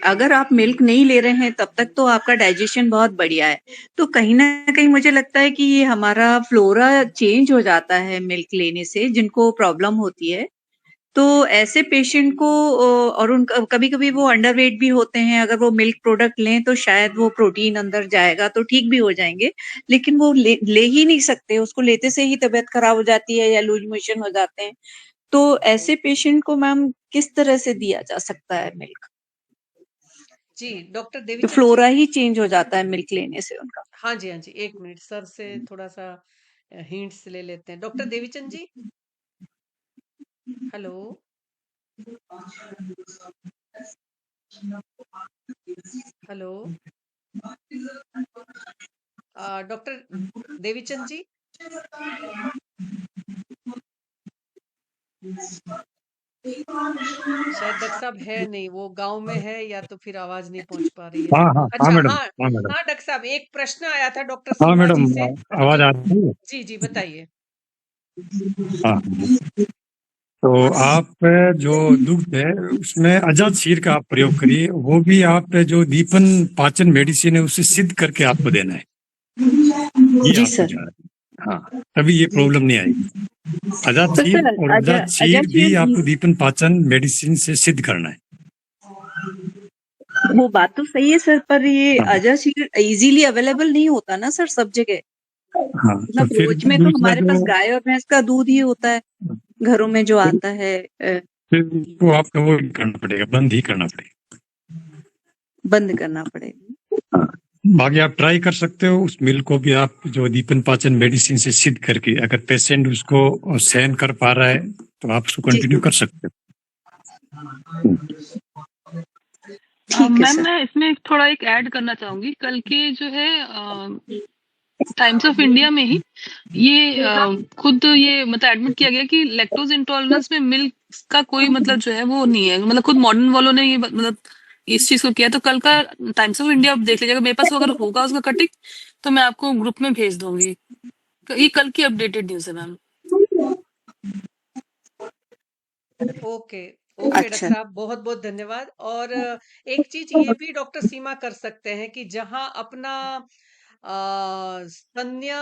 अगर आप मिल्क नहीं ले रहे हैं तब तक तो आपका डाइजेशन बहुत बढ़िया है, तो कहीं ना कहीं मुझे लगता है कि ये हमारा फ्लोरा चेंज हो जाता है मिल्क लेने से, जिनको प्रॉब्लम होती है। तो ऐसे पेशेंट को और उन कभी कभी वो अंडरवेट भी होते हैं, अगर वो मिल्क प्रोडक्ट लें तो शायद वो प्रोटीन अंदर जाएगा तो ठीक भी हो जाएंगे, लेकिन वो ले ही नहीं सकते, उसको लेते से ही तबीयत खराब हो जाती है या लूज मोशन हो जाते हैं। तो ऐसे पेशेंट को मैम किस तरह से दिया जा सकता है मिल्क? जी, डॉक्टर तो देवीचंद जी। फ्लोरा ही चेंज हो जाता है मिल्क लेने से उनका। हाँ जी, हाँ जी, एक मिनट सर से थोड़ा सा हिंट्स ले लेते हैं। डॉक्टर देवीचंद जी, हेलो। हेलो। डॉक्टर देवीचंद जी, शायद डॉक्टर साहब है नहीं, वो गांव में है या तो फिर आवाज नहीं पहुंच पा रही है। हाँ हाँ हाँ अच्छा, मैडम, हाँ। हाँ मैडम, हाँ डॉक्टर साहब, एक प्रश्न आया था डॉक्टर हाँ सीमा मैडम, जी से। आवाज जी आ रही है। जी जी, बताइए। हाँ, तो आप जो दुग्ध है उसमें अजात शीर का आप प्रयोग करिए, वो भी आप जो दीपन पाचन मेडिसिन है उससे सिद्ध करके आपको देना है, ये जी आपको सर। जाना है। हाँ, तभी ये जी प्रॉब्लम नहीं आएगी। अजात तो शीर सर और अजात शीर भी अजय, आपको दीपन पाचन मेडिसिन से सिद्ध करना है। वो बात तो सही है सर, पर ये हाँ अजाशीर इजीली अवेलेबल नहीं होता ना सर सब जगह। हाँ, तो मतलब फिर रोज में तो दूसरा हमारे पास जो, गाय और भैंस का दूध ही होता है घरों में जो आता है। फिर उसको आपको वो करना पड़ेगा, बंद ही करना पड़ेगा। बंद करना पड़ेगा। हाँ, बाकी आप ट्राई कर सकते हो उस मिल को भी, आप जो दीपन पाचन मेडिसिन से सिद्ध करके, अगर पेशेंट उसको सहन कर पा रहा है तो आप उसको जी कंटिन्यू सर। कर सकते हो। ठीक है मैम सर। मैं इसमें थोड़ा एक ऐड करना चाहूंगी। कल के जो है टाइम्स ऑफ इंडिया में ही ये खुद ये मतलब एडमिट किया गया कि लैक्टोज इंटॉलरेंस में मिल्क का कोई मतलब जो है वो नहीं है, मतलब खुद मॉडर्न वालों ने ये मतलब इस चीज को किया। तो कल का टाइम्स ऑफ इंडिया आप देख लीजिएगा, मेरे पास वो अगर होगा उसका कटिंग तो मैं आपको ग्रुप में भेज दूंगी। ये कल की अपडेटेड न्यूज है मैम। ओके। ओके डॉक्टर अच्छा। साहब, बहुत बहुत धन्यवाद। और एक चीज ये भी डॉक्टर सीमा कर सकते हैं कि जहां अपना स्तन्य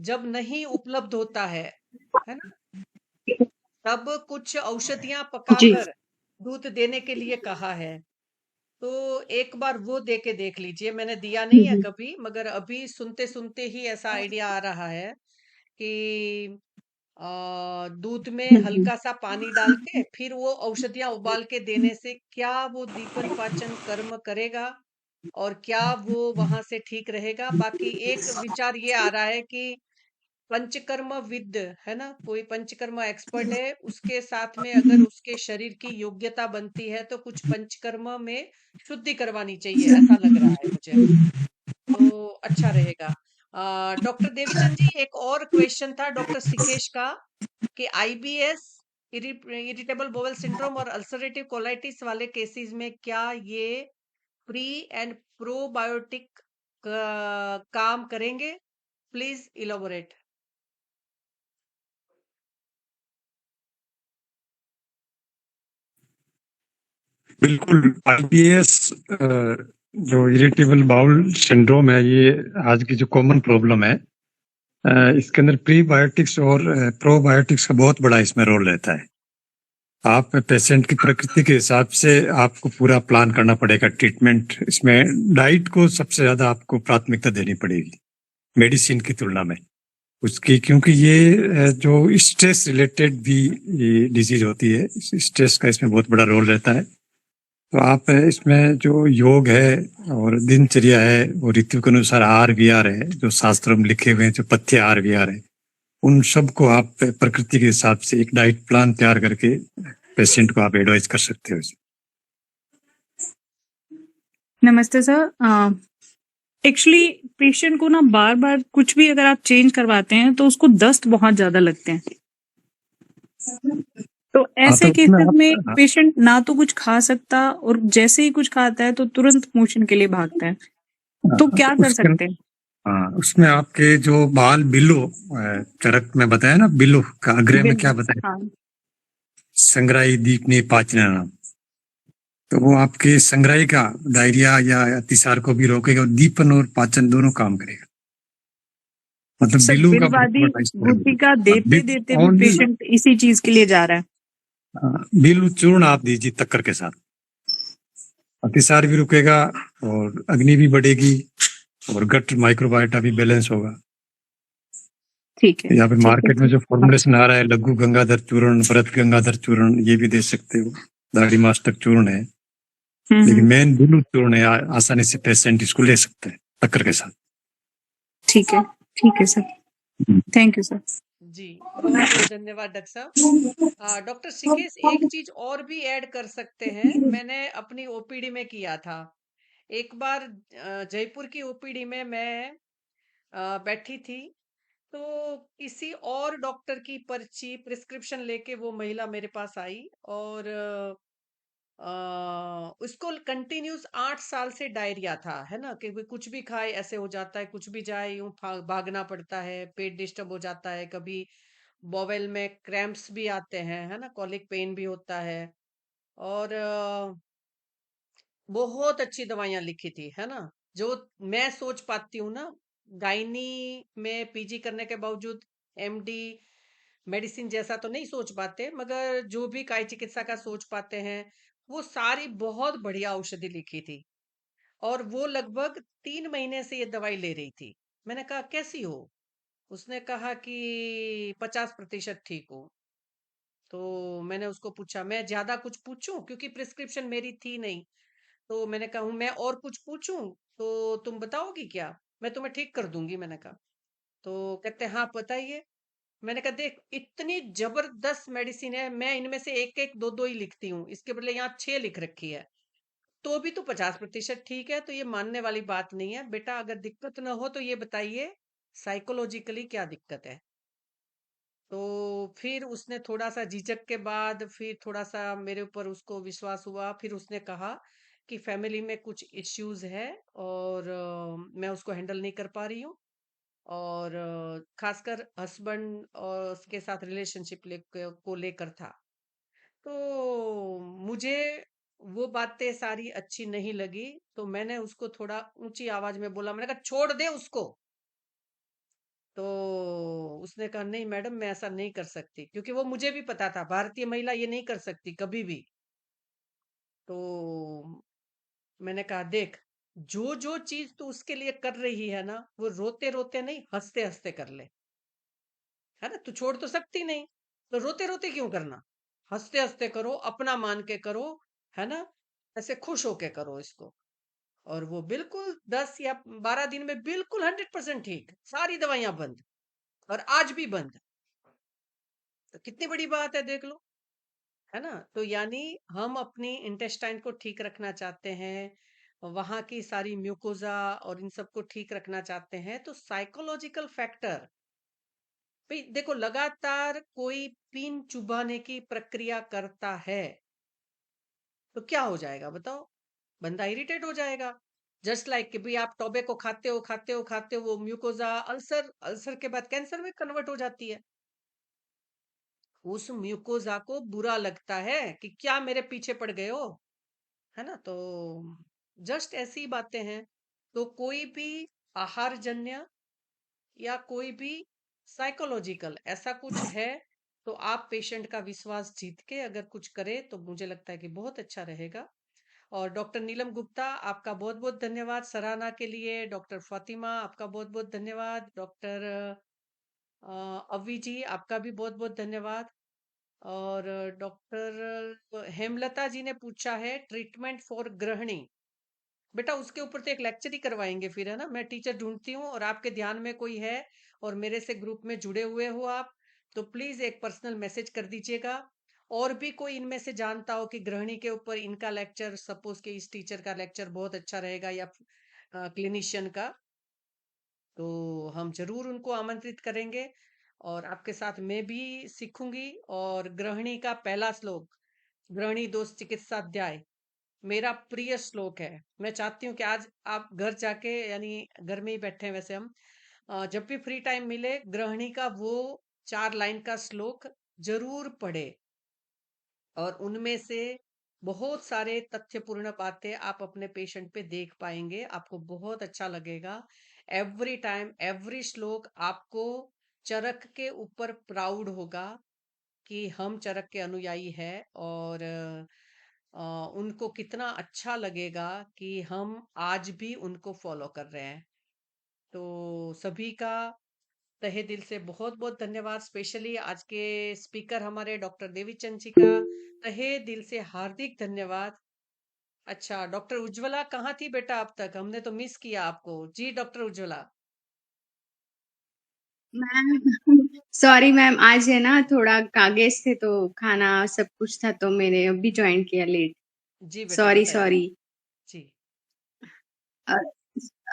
जब नहीं उपलब्ध होता है ना, तब कुछ औषधियां जी। पकाकर दूध देने के लिए कहा है। तो एक बार वो दे के देख लीजिए। मैंने दिया नहीं है कभी, मगर अभी सुनते सुनते ही ऐसा आइडिया आ रहा है कि दूध में हल्का सा पानी डाल के फिर वो औषधियां उबाल के देने से क्या वो दीपन पाचन कर्म करेगा और क्या वो वहां से ठीक रहेगा। बाकी एक विचार ये आ रहा है कि पंचकर्म विद, है ना, कोई पंचकर्म एक्सपर्ट है, उसके साथ में अगर उसके शरीर की योग्यता बनती है तो कुछ पंचकर्म में शुद्धि करवानी चाहिए, ऐसा लग रहा है मुझे। तो अच्छा रहेगा। डॉक्टर देवीचंद जी, एक और क्वेश्चन था डॉक्टर सिकेश का कि आईबीएस, इरिटेबल बोवल सिंड्रोम और अल्सरेटिव कोलाइटिस वाले केसेस में क्या ये प्री एंड प्रोबायोटिक काम करेंगे? प्लीज इलोबोरेट। बिल्कुल, आईबीएस जो इरिटेबल बाउल सिंड्रोम है, ये आज की जो कॉमन प्रॉब्लम है, इसके अंदर प्रीबायोटिक्स और प्रोबायोटिक्स का बहुत बड़ा इसमें रोल रहता है। आप पेशेंट की प्रकृति के हिसाब से आपको पूरा प्लान करना पड़ेगा ट्रीटमेंट। इसमें डाइट को सबसे ज्यादा आपको प्राथमिकता देनी पड़ेगी मेडिसिन की तुलना में उसकी, क्योंकि ये जो स्ट्रेस रिलेटेड भी डिजीज होती है, स्ट्रेस का इसमें बहुत बड़ा रोल रहता है। तो आप इसमें जो योग है और दिनचर्या है और ऋतु के अनुसार आहार विहार है, जो शास्त्रों में लिखे हुए हैं, जो पथ्य आहार विहार है, उन सब को आप प्रकृति के हिसाब से एक डाइट प्लान तैयार करके पेशेंट को आप एडवाइस कर सकते हो। नमस्ते सर। एक्चुअली पेशेंट को ना बार बार कुछ भी अगर आप चेंज करवाते हैं तो उसको दस्त बहुत ज्यादा लगते हैं। तो ऐसे केसेस में पेशेंट ना तो कुछ खा सकता और जैसे ही कुछ खाता है तो तुरंत मोशन के लिए भागता है, तो क्या कर सकते हैं? उसमें आपके जो बाल बिलो चरक में बताया ना, बिलो का अग्रह में क्या बताया? हाँ। संग्राही दीपने पाचना नाम। तो वो आपके संग्राही का डायरिया या अतिसार को भी रोकेगा और दीपन और पाचन दोनों काम करेगा। मतलब बिलू का गुटिका देते देते भी पेशेंट इसी चीज के लिए जा रहा है। बिलू चूर्ण आप दीजिए तक्कर के साथ, अतिसार भी रुकेगा और अग्नि भी बढ़ेगी और गट माइक्रोबायोटा भी बैलेंस होगा। ठीक है। यहाँ पे मार्केट में जो फॉर्मुलेशन आ रहा है, लघु गंगाधर चूर्ण, भरत गंगाधर चूर्ण, ये भी दे सकते हो। दाढ़ी मास्टक चूर्ण है, लेकिन मेन बिलू चूर्ण है, आसानी से पेशेंट इसको ले सकते हैं तक्कर के साथ। ठीक है सर, थैंक यू सर। जी बहुत धन्यवाद डॉक्टर साहब। डॉक्टर सिकेश, एक चीज और भी ऐड कर सकते हैं। मैंने अपनी ओपीडी में किया था एक बार, जयपुर की ओपीडी में मैं बैठी थी, तो किसी और डॉक्टर की पर्ची प्रिस्क्रिप्शन लेके वो महिला मेरे पास आई और उसको कंटिन्यूस 8 साल से डायरिया था, है ना, कि कुछ भी खाए ऐसे हो जाता है, कुछ भी जाए यूं भागना पड़ता है, पेट डिस्टर्ब हो जाता है, कभी बॉवेल में क्रैम्प्स भी आते हैं, है ना, कॉलिक पेन भी होता है। और बहुत अच्छी दवाइयां लिखी थी, है ना, जो मैं सोच पाती हूँ ना, गायनी में पीजी करने के बावजूद एमडी मेडिसिन जैसा तो नहीं सोच पाते, मगर जो भी काय चिकित्सा का सोच पाते हैं, वो सारी बहुत बढ़िया औषधि लिखी थी। और वो लगभग 3 महीने से ये दवाई ले रही थी। मैंने कहा कैसी हो? उसने कहा कि 50% ठीक हो। तो मैंने उसको पूछा, मैं ज्यादा कुछ पूछूं, क्योंकि प्रिस्क्रिप्शन मेरी थी नहीं। तो मैंने कहा हूं मैं और कुछ पूछूं तो तुम बताओगी क्या? मैं तुम्हें ठीक कर दूंगी, मैंने कहा। तो कहते हाँ बताइए। मैंने कहा देख, इतनी जबरदस्त मेडिसिन है, मैं इनमें से एक एक दो दो ही लिखती हूँ, इसके बदले यहाँ 6 लिख रखी है, तो भी तो 50% ठीक है, तो ये मानने वाली बात नहीं है बेटा। अगर दिक्कत ना हो तो ये बताइए साइकोलॉजिकली क्या दिक्कत है। तो फिर उसने थोड़ा सा झिझक के बाद फिर थोड़ा सा मेरे ऊपर उसको विश्वास हुआ। फिर उसने कहा कि फैमिली में कुछ इश्यूज है और मैं उसको हैंडल नहीं कर पा रही हूँ, और खासकर हस्बैंड और उसके साथ रिलेशनशिप को लेकर था। तो मुझे वो बातें सारी अच्छी नहीं लगी, तो मैंने उसको थोड़ा ऊंची आवाज में बोला, मैंने कहा छोड़ दे उसको। तो उसने कहा नहीं मैडम, मैं ऐसा नहीं कर सकती, क्योंकि वो मुझे भी पता था भारतीय महिला ये नहीं कर सकती कभी भी। तो मैंने कहा देख, जो जो चीज तू उसके लिए कर रही है ना, वो रोते रोते नहीं, हंसते हंसते कर ले, है ना। तू छोड़ तो सकती नहीं, तो रोते रोते क्यों करना? हंसते हंसते करो, अपना मान के करो, है ना, ऐसे खुश होके करो इसको। और वो बिल्कुल 10 या 12 दिन में बिल्कुल 100% ठीक, सारी दवाइयां बंद, और आज भी बंद। तो कितनी बड़ी बात है, देख लो, है ना। तो यानी हम अपनी इंटेस्टाइन को ठीक रखना चाहते हैं, वहां की सारी म्यूकोजा और इन सब को ठीक रखना चाहते हैं, तो साइकोलॉजिकल फैक्टर भाई देखो, लगातार कोई पिन चुभाने की प्रक्रिया करता है तो क्या हो जाएगा बताओ? बंदा इरिटेट हो जाएगा। जस्ट लाइक कि भी आप टोबैको खाते हो, वो म्यूकोजा अल्सर के बाद कैंसर में कन्वर्ट हो जाती है। उस म्यूकोजा को बुरा लगता है कि क्या मेरे पीछे पड़ गए हो, है ना? तो जस्ट ऐसी बातें हैं। तो कोई भी आहार जन्य या कोई भी साइकोलॉजिकल ऐसा कुछ है, तो आप पेशेंट का विश्वास जीत के अगर कुछ करे तो मुझे लगता है कि बहुत अच्छा रहेगा। और डॉक्टर नीलम गुप्ता, आपका बहुत बहुत धन्यवाद सराहना के लिए। डॉक्टर फातिमा, आपका बहुत बहुत धन्यवाद। डॉक्टर अवी जी, आपका भी बहुत बहुत धन्यवाद। और डॉक्टर हेमलता जी ने पूछा है ट्रीटमेंट फॉर गृहिणी। बेटा उसके ऊपर तो एक लेक्चर ही करवाएंगे फिर, है ना? मैं टीचर ढूंढती हूँ, और आपके ध्यान में कोई है और मेरे से ग्रुप में जुड़े हुए हो आप, तो प्लीज एक पर्सनल मैसेज कर दीजिएगा। और भी कोई इनमें से जानता हो कि गृहिणी के ऊपर इनका लेक्चर, सपोज के इस टीचर का लेक्चर बहुत अच्छा रहेगा या क्लिनिशियन का, तो हम जरूर उनको आमंत्रित करेंगे। और आपके साथ मैं भी सीखूंगी। और गृहिणी का पहला श्लोक, गृहिणी दोष चिकित्साध्याय, मेरा प्रिय श्लोक है। मैं चाहती हूँ कि आज आप घर जाके, यानी घर में ही बैठे हैं वैसे हम, जब भी फ्री टाइम मिले गृहिणी का वो 4 लाइन का श्लोक जरूर पढ़े। और उनमें से बहुत सारे तथ्यपूर्ण बातें आप अपने पेशेंट पे देख पाएंगे, आपको बहुत अच्छा लगेगा। एवरी टाइम एवरी श्लोक आपको चरक के ऊपर प्राउड होगा कि हम चरक के अनुयायी हैं। और उनको कितना अच्छा लगेगा कि हम आज भी उनको फॉलो कर रहे हैं। तो सभी का तहे दिल से बहुत बहुत धन्यवाद। स्पेशली आज के स्पीकर हमारे डॉक्टर देवीचंद जी का तहे दिल से हार्दिक धन्यवाद। अच्छा, डॉक्टर उज्ज्वला कहाँ थी बेटा अब तक? हमने तो मिस किया आपको जी। Doctor Ujjwala. Ma'am sorry ma'am, आज है ना थोड़ा कागज थे तो खाना सब कुछ था, तो मैंने अभी ज्वाइन किया लेट। जी बेटा सॉरी बताइए सॉरी। जी।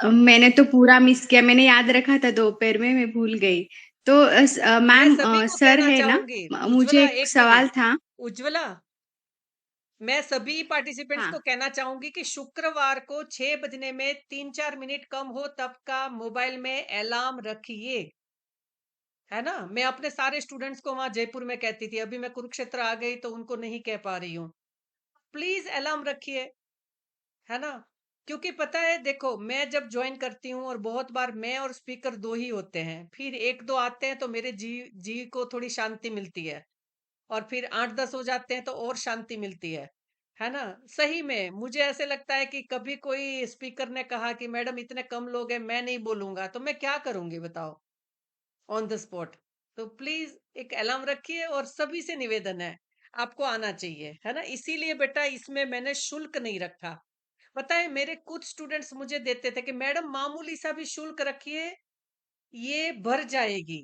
मैंने तो पूरा मिस किया, मैंने याद रखा था दोपहर में, मैं भूल गई। तो मैं मैम सभी को सर कहना है ना, चाहूंगी, मुझे उज्ज्वला एक एक सवाल मिनट। था। उज्ज्वला, मैं सभी पार्टिसिपेंट्स को हाँ कहना चाहूंगी कि शुक्रवार को 6 बजने में 3-4 मिनट कम हो तब का मोबाइल में अलार्म रखिए, है ना? मैं अपने सारे स्टूडेंट्स को वहां जयपुर में कहती थी, अभी मैं कुरुक्षेत्र आ गई तो उनको नहीं कह पा रही हूँ। प्लीज अलार्म रखिए, है ना? क्योंकि पता है देखो, मैं जब ज्वाइन करती हूँ और बहुत बार मैं और स्पीकर दो ही होते हैं, फिर एक दो आते हैं तो मेरे जी जी को थोड़ी शांति मिलती है। और फिर 8-10 हो जाते हैं तो और शांति मिलती है ना? सही में मुझे ऐसे लगता है कि कभी कोई स्पीकर ने कहा कि मैडम इतने कम लोग हैं, मैं नहीं बोलूंगा, तो मैं क्या करूंगी बताओ ऑन द स्पॉट। तो प्लीज एक अलार्म रखिए। और सभी से निवेदन है, आपको आना चाहिए, है ना? इसीलिए बेटा इसमें मैंने शुल्क नहीं रखा। पता है मेरे कुछ स्टूडेंट्स मुझे देते थे कि मैडम मामूली सा भी शुल्क रखिए, ये भर जाएगी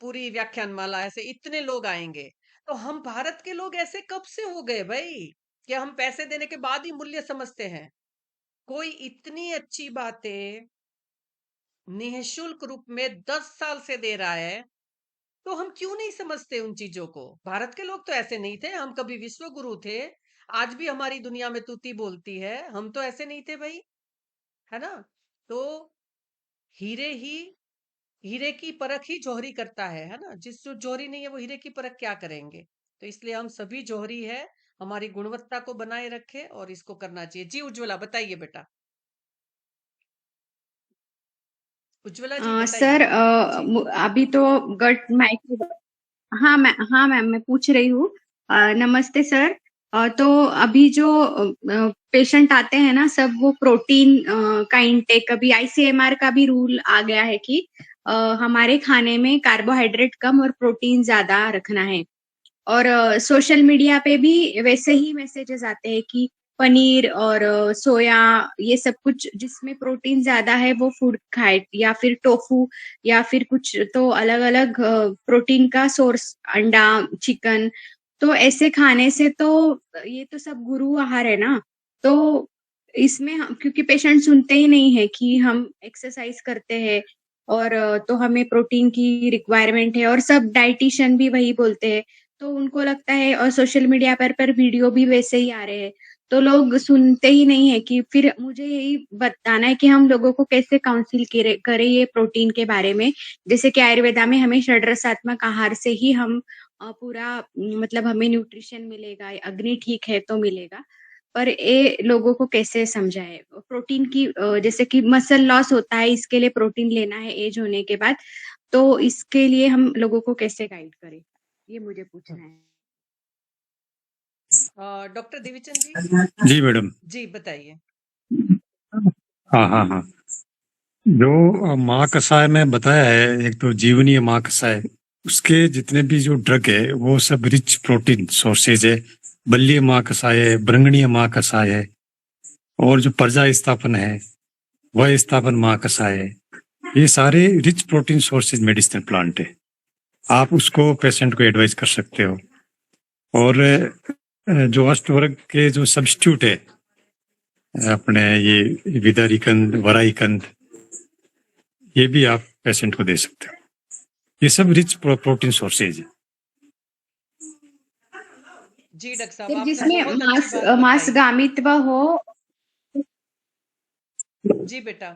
पूरी व्याख्यान माला, ऐसे इतने लोग आएंगे। तो हम भारत के लोग ऐसे कब से हो गए भाई कि हम पैसे देने के बाद ही मूल्य समझते हैं? कोई इतनी अच्छी बातें निःशुल्क रूप में 10 साल से दे रहा है, तो हम क्यों नहीं समझते उन चीजों को? भारत के लोग तो ऐसे नहीं थे, हम कभी विश्व गुरु थे। आज भी हमारी दुनिया में तूती बोलती है, हम तो ऐसे नहीं थे भाई, है ना? तो हीरे ही हीरे की परख ही जौहरी करता है ना? जिस जो जौहरी नहीं है वो हीरे की परख क्या करेंगे? तो इसलिए हम सभी जौहरी है, हमारी गुणवत्ता को बनाए रखे और इसको करना चाहिए। जी उज्ज्वला बताइए बेटा। उज्ज्वला जी सर बताइए। जी अभी तो गट माइक्रो, हाँ मैम मैं पूछ रही हूँ। नमस्ते सर। तो अभी जो पेशेंट आते हैं ना सब, वो प्रोटीन का इंटेक, अभी आईसीएमआर का भी रूल आ गया है कि हमारे खाने में कार्बोहाइड्रेट कम और प्रोटीन ज्यादा रखना है। और सोशल मीडिया पे भी वैसे ही मैसेजेस आते हैं कि पनीर और सोया, ये सब कुछ जिसमें प्रोटीन ज्यादा है वो फूड खाए, या फिर टोफू, या फिर कुछ तो अलग अलग प्रोटीन का सोर्स, अंडा, चिकन। तो ऐसे खाने से तो ये तो सब गुरु आहार है ना। तो इसमें क्योंकि पेशेंट सुनते ही नहीं है कि हम एक्सरसाइज करते हैं और तो हमें प्रोटीन की रिक्वायरमेंट है, और सब डाइटिशियन भी वही बोलते हैं। तो उनको लगता है, और सोशल मीडिया पर वीडियो भी वैसे ही आ रहे हैं। तो लोग सुनते ही नहीं है कि फिर मुझे यही बताना है कि हम लोगों को कैसे काउंसिल करें ये प्रोटीन के बारे में। जैसे कि आयुर्वेदा में हमें षड्रसात्मक आहार से ही हम पूरा मतलब हमें न्यूट्रिशन मिलेगा, अग्नि ठीक है तो मिलेगा। पर ये लोगों को कैसे समझाए? प्रोटीन की जैसे कि मसल लॉस होता है, इसके लिए प्रोटीन लेना है एज होने के बाद, तो इसके लिए हम लोगों को कैसे गाइड करें? ये मुझे पूछना है। डॉक्टर देवीचंद जी जी मैडम। जी बताइए। हाँ हाँ हाँ, जो माँ कसाय में बताया है, एक तो जीवनीय माँ कसाय, उसके जितने भी जो ड्रग है वो सब रिच प्रोटीन सोर्सेज है। बल्लीय माँ कसाय है, ब्रंगणीय माँ कसाय है, और जो प्रजा स्थापन है वह स्थापन माँ कसाय है। ये सारे rich protein sources medicinal plant है। आप उसको पेशेंट को एडवाइस कर सकते हो। और जो अष्टवर्ग के जो सब्स्टिट्यूट है अपने, ये विदारीकंद, वराईकंद, ये भी आप पेशेंट को दे सकते हो। ये सब रिच प्रोटीन सोर्सेज है। जी डॉक्टर साहब, फिर आपने जिसमें बहुत अच्छी बात बताई। मांसगामित्व हो। जी बेटा,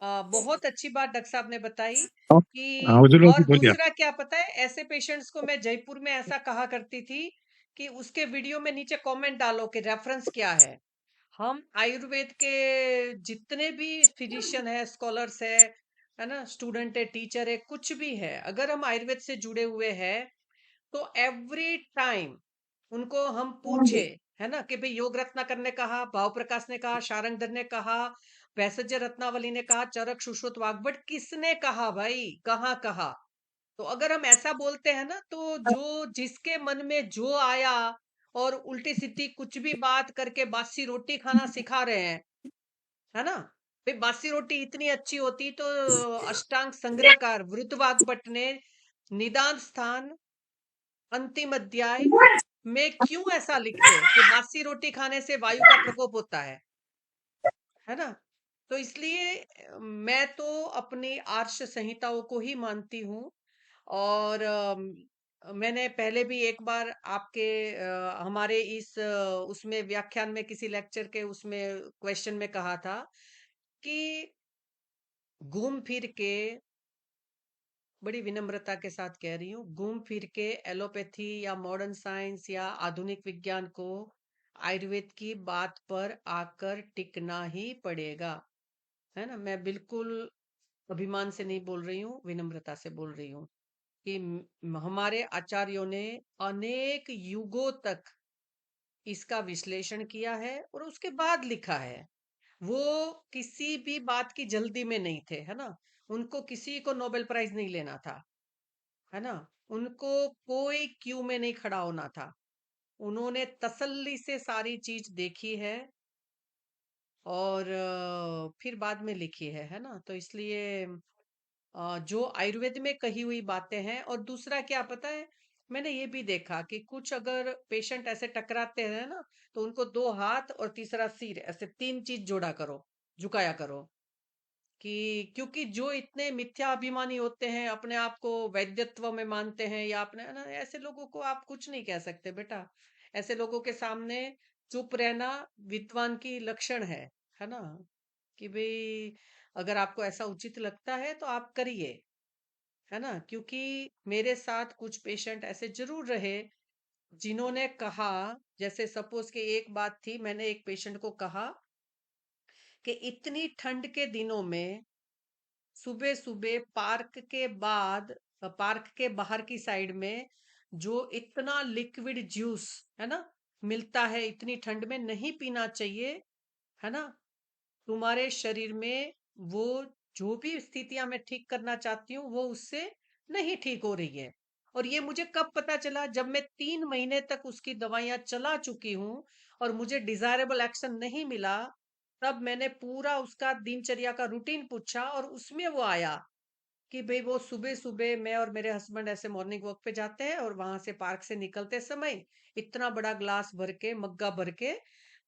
बहुत अच्छी बात डॉक्टर साहब ने बताई हाँ, कि उज्ज्वल जी और बोलिए आप। दूसरा क्या पता है, ऐसे पेशेंट्स को मैं जयपुर में ऐसा कहा करती थी कि उसके वीडियो में नीचे कमेंट डालो कि रेफरेंस क्या है। हम आयुर्वेद के जितने भी फिजिशियन है, स्कॉलर्स है ना, स्टूडेंट है, टीचर है, कुछ भी है, अगर हम आयुर्वेद से जुड़े हुए हैं तो एवरी टाइम उनको हम पूछे, है ना, कि भाई योग रत्नाकर ने कहा, भाव प्रकाश ने कहा, शारंगधर ने कहा, वैसज्य रत्नावली ने कहा, चरक सुश्रुत वाग्भट किसने कहा भाई, कहाँ कहा। तो अगर हम ऐसा बोलते हैं ना, तो जो जिसके मन में जो आया और उल्टी सीधी कुछ भी बात करके बासी रोटी खाना सिखा रहे हैं, है ना। भाई बासी रोटी इतनी अच्छी होती तो अष्टांग संग्रहकार वृद्ध वाग्भट ने निदान स्थान अंतिम अध्याय में क्यों ऐसा लिखे कि बासी रोटी खाने से वायु का प्रकोप होता है ना। तो इसलिए मैं तो अपनी आर्ष संहिताओं को ही मानती हूँ। और मैंने पहले भी एक बार आपके हमारे इस उसमें व्याख्यान में किसी लेक्चर के उसमें क्वेश्चन में कहा था कि घूम फिर के, बड़ी विनम्रता के साथ कह रही हूँ, घूम फिर के एलोपैथी या मॉडर्न साइंस या आधुनिक विज्ञान को आयुर्वेद की बात पर आकर टिकना ही पड़ेगा, है ना। मैं बिल्कुल अभिमान से नहीं बोल रही हूँ, विनम्रता से बोल रही हूँ कि हमारे आचार्यों ने अनेक युगों तक इसका विश्लेषण किया है और उसके बाद लिखा है। वो किसी भी बात की जल्दी में नहीं थे, है ना। उनको किसी को नोबेल प्राइज नहीं लेना था, है ना। उनको कोई क्यू में नहीं खड़ा होना था। उन्होंने तसल्ली से सारी चीज देखी है और फिर बाद में लिखी है ना। तो इसलिए जो आयुर्वेद में कही हुई बातें हैं। और दूसरा क्या पता है, मैंने ये भी देखा कि कुछ अगर पेशेंट ऐसे टकराते हैं ना, तो उनको दो हाथ और तीसरा सिर, ऐसे तीन चीज जोड़ा करो, झुकाया करो। कि क्योंकि जो इतने मिथ्या अभिमानी होते हैं, अपने आप को वैद्यत्व में मानते हैं या अपने, है ना, ऐसे लोगों को आप कुछ नहीं कह सकते बेटा। ऐसे लोगों के सामने चुप रहना विद्वान की लक्षण है ना। कि भाई अगर आपको ऐसा उचित लगता है तो आप करिए, है ना। क्योंकि मेरे साथ कुछ पेशेंट ऐसे जरूर रहे जिन्होंने कहा, जैसे सपोज के एक बात थी, मैंने एक पेशेंट को कहा कि इतनी ठंड के दिनों में सुबह सुबह पार्क के बाद, पार्क के बाहर की साइड में जो इतना लिक्विड जूस, है ना, मिलता है, इतनी ठंड में नहीं पीना चाहिए, है ना। तुम्हारे शरीर में वो जो भी स्थितियां मैं ठीक करना चाहती हूँ वो उससे नहीं ठीक हो रही है। और ये मुझे कब पता चला, जब मैं 3 महीने तक उसकी दवाइयां चला चुकी हूँ और मुझे डिजायरेबल एक्शन नहीं मिला। तब मैंने पूरा उसका दिनचर्या का रूटीन पूछा और उसमें वो आया कि भाई वो सुबह सुबह मैं और मेरे हस्बैंड ऐसे मॉर्निंग वॉक पे जाते हैं और वहां से पार्क से निकलते समय इतना बड़ा ग्लास भर के, मग्गा भर के,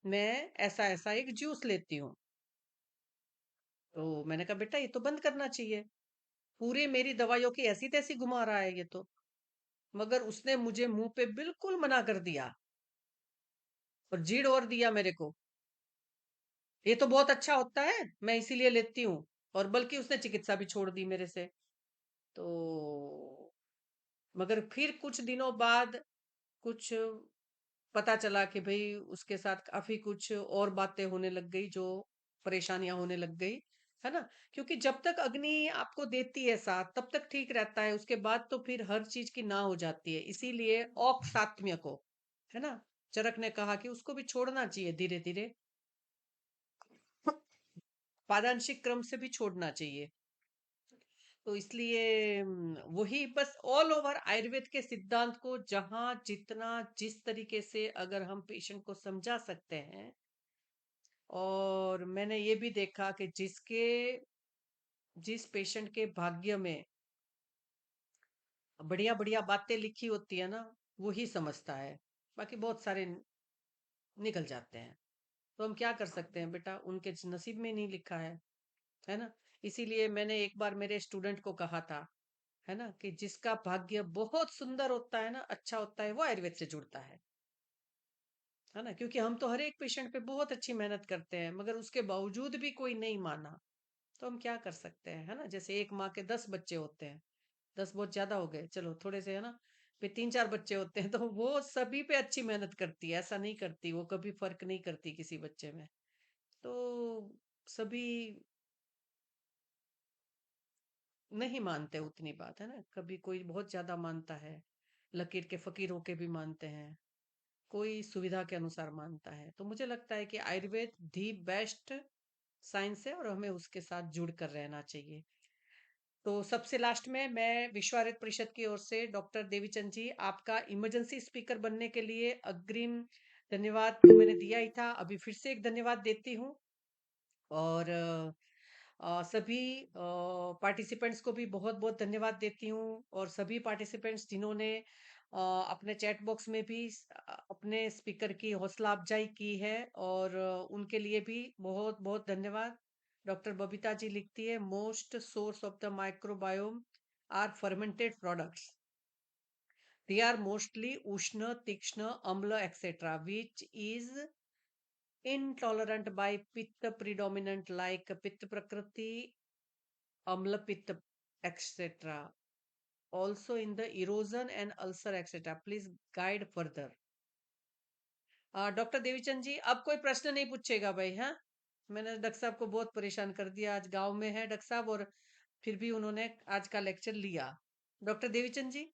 मैं ऐसा ऐसा एक जूस लेती हूँ। तो मैंने कहा बेटा ये तो बंद करना चाहिए, पूरी मेरी दवाइयों की ऐसी तैसी घुमा रहा है ये तो। मगर उसने मुझे मुंह पे बिल्कुल मना कर दिया और जीड और दिया मेरे को, ये तो बहुत अच्छा होता है, मैं इसीलिए लेती हूँ। और बल्कि उसने चिकित्सा भी छोड़ दी मेरे से। तो मगर फिर कुछ दिनों बाद कुछ पता चला कि भाई उसके साथ काफी कुछ और बातें होने लग गई, जो परेशानियां होने लग गई, है ना। क्योंकि जब तक अग्नि आपको देती है साथ तब तक ठीक रहता है, उसके बाद तो फिर हर चीज की ना हो जाती है। इसीलिए औक्सात्म्य को, है ना, चरक ने कहा कि उसको भी छोड़ना चाहिए धीरे धीरे, पादांशिक क्रम से भी छोड़ना चाहिए। तो इसलिए वही बस ऑल ओवर आयुर्वेद के सिद्धांत को जहां जितना जिस तरीके से अगर हम पेशेंट को समझा सकते हैं। और मैंने ये भी देखा कि जिस पेशेंट के भाग्य में बढ़िया बढ़िया बातें लिखी होती है ना, वो ही समझता है। बाकी बहुत सारे निकल जाते हैं। तो हम क्या कर सकते हैं बेटा, उनके नसीब में नहीं लिखा है ना। इसीलिए मैंने एक बार मेरे स्टूडेंट को कहा था, है ना, कि जिसका भाग्य बहुत सुंदर होता है ना, अच्छा होता है, वो आयुर्वेद से जुड़ता है ना। क्योंकि हम तो हर एक पेशेंट पे बहुत अच्छी मेहनत करते हैं, मगर उसके बावजूद भी कोई नहीं माना, तो हम क्या कर सकते हैं, है ना। जैसे एक माँ के 10 बच्चे होते हैं, 10 बहुत ज्यादा हो गए, चलो थोड़े से, है ना। फिर 3-4 बच्चे होते हैं, तो वो सभी पे अच्छी मेहनत करती है, ऐसा नहीं करती, वो कभी फर्क नहीं करती किसी बच्चे में। तो सभी नहीं मानते उतनी बात, है ना। कभी कोई बहुत ज्यादा मानता है, लकीर के फकीर होके भी मानते हैं, कोई सुविधा के अनुसार मानता है। तो मुझे लगता है कि आयुर्वेद दी बेस्ट साइंस है, और हमें उसके साथ जुड़ कर रहना चाहिए। तो सबसे लास्ट में मैं विश्व आयुर्वेद परिषद की ओर से डॉक्टर देवीचंद जी, आपका इमरजेंसी स्पीकर बनने के लिए अग्रिम धन्यवाद तो मैंने दिया ही था, अभी फिर से एक धन्यवाद देती हूँ। और सभी पार्टिसिपेंट्स को भी बहुत बहुत धन्यवाद देती हूँ। और सभी पार्टिसिपेंट्स जिन्होंने अपने चैट बॉक्स में भी अपने स्पीकर की हौसला अफजाई की है, और उनके लिए भी बहुत बहुत धन्यवाद। डॉक्टर बबीता जी लिखती है, most source of the microbiome are fermented products, they are mostly उष्ण तीक्ष्ण अम्ल etcetera which is intolerant by pitta predominant like pitta prakriti, amla pitta, etc. Also in the erosion and ulcer, etc. Please guide further. Doctor Devichand ji, अब कोई प्रश्न नहीं पूछेगा भाई, हाँ। मैंने डॉक्टर साहब को बहुत परेशान कर दिया, आज गांव में है डॉक्टर साहब, और फिर भी उन्होंने आज का लेक्चर लिया। डॉक्टर देवीचंद जी,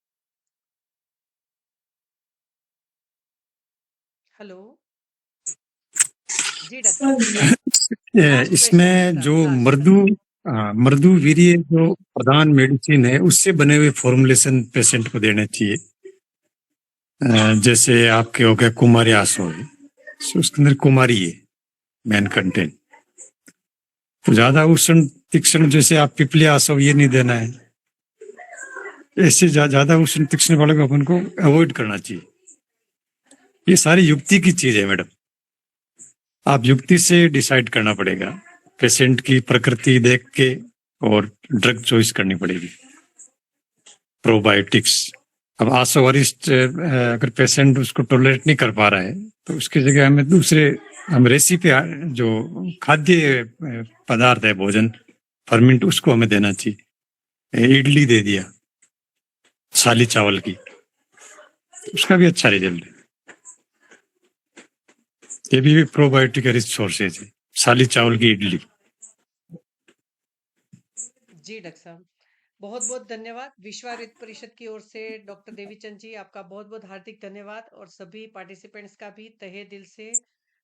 हेलो। जी डॉक्टर साहब, लास्ट क्वेश्चन इसमें था जो लास्ट। मृदु वीर्य जो प्रधान मेडिसिन है, उससे बने हुए फॉर्मुलेशन पेशेंट को देने चाहिए। जैसे आपके हो गया कुमारी आसो है, उसके अंदर कुमारी है मेन कंटेंट। तो ज्यादा उष्ण तीक्ष्ण जैसे आप पिपली आसो ये नहीं देना है। ऐसे ज्यादा उष्ण तीक्ष्ण वाले को अपन को अवॉइड करना चाहिए। ये सारी युक्ति की चीज है मैडम, आप युक्ति से डिसाइड करना पड़ेगा, पेशेंट की प्रकृति देख के, और ड्रग चॉइस करनी पड़ेगी। प्रोबायोटिक्स, अब आसोवरिस्ट अगर पेशेंट उसको टॉलरेट नहीं कर पा रहा है, तो उसकी जगह हमें दूसरे, हम रेसिपी जो खाद्य पदार्थ है, भोजन फर्मेंट, उसको हमें देना चाहिए। इडली दे दिया साली चावल की, उसका भी अच्छा रिजल्ट है। ये भी प्रोबायोटिक रिच सोर्सेज है, साली चावल की इडली। जी डॉक्टर साहब, बहुत बहुत धन्यवाद। विश्व आयुर्वेद परिषद की ओर से डॉक्टर देवीचंद जी, आपका बहुत बहुत हार्दिक धन्यवाद, और सभी पार्टिसिपेंट्स का भी तहे दिल से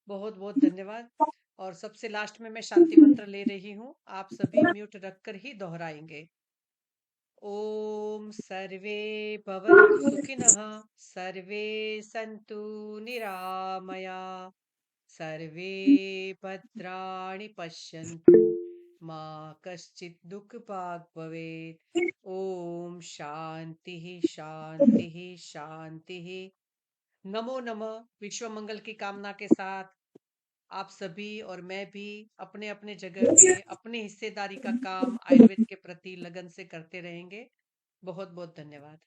बहुत बहुत धन्यवाद। और सबसे लास्ट में मैं शांति मंत्र ले रही हूँ, आप सभी म्यूट रखकर ही दोहराएंगे। ओम सर्वे भवन्तु सुखिनः, सर्वे सन्तु निरामया, सर्वे भद्राणि पश्यन्तु, मा कश्चित् दुःखभाग् भवेत्। ओम शांति शांति शांति। नमो नमः। विश्व मंगल की कामना के साथ आप सभी और मैं भी अपने अपने जगह पे अपनी हिस्सेदारी का काम आयुर्वेद के प्रति लगन से करते रहेंगे। बहुत बहुत धन्यवाद।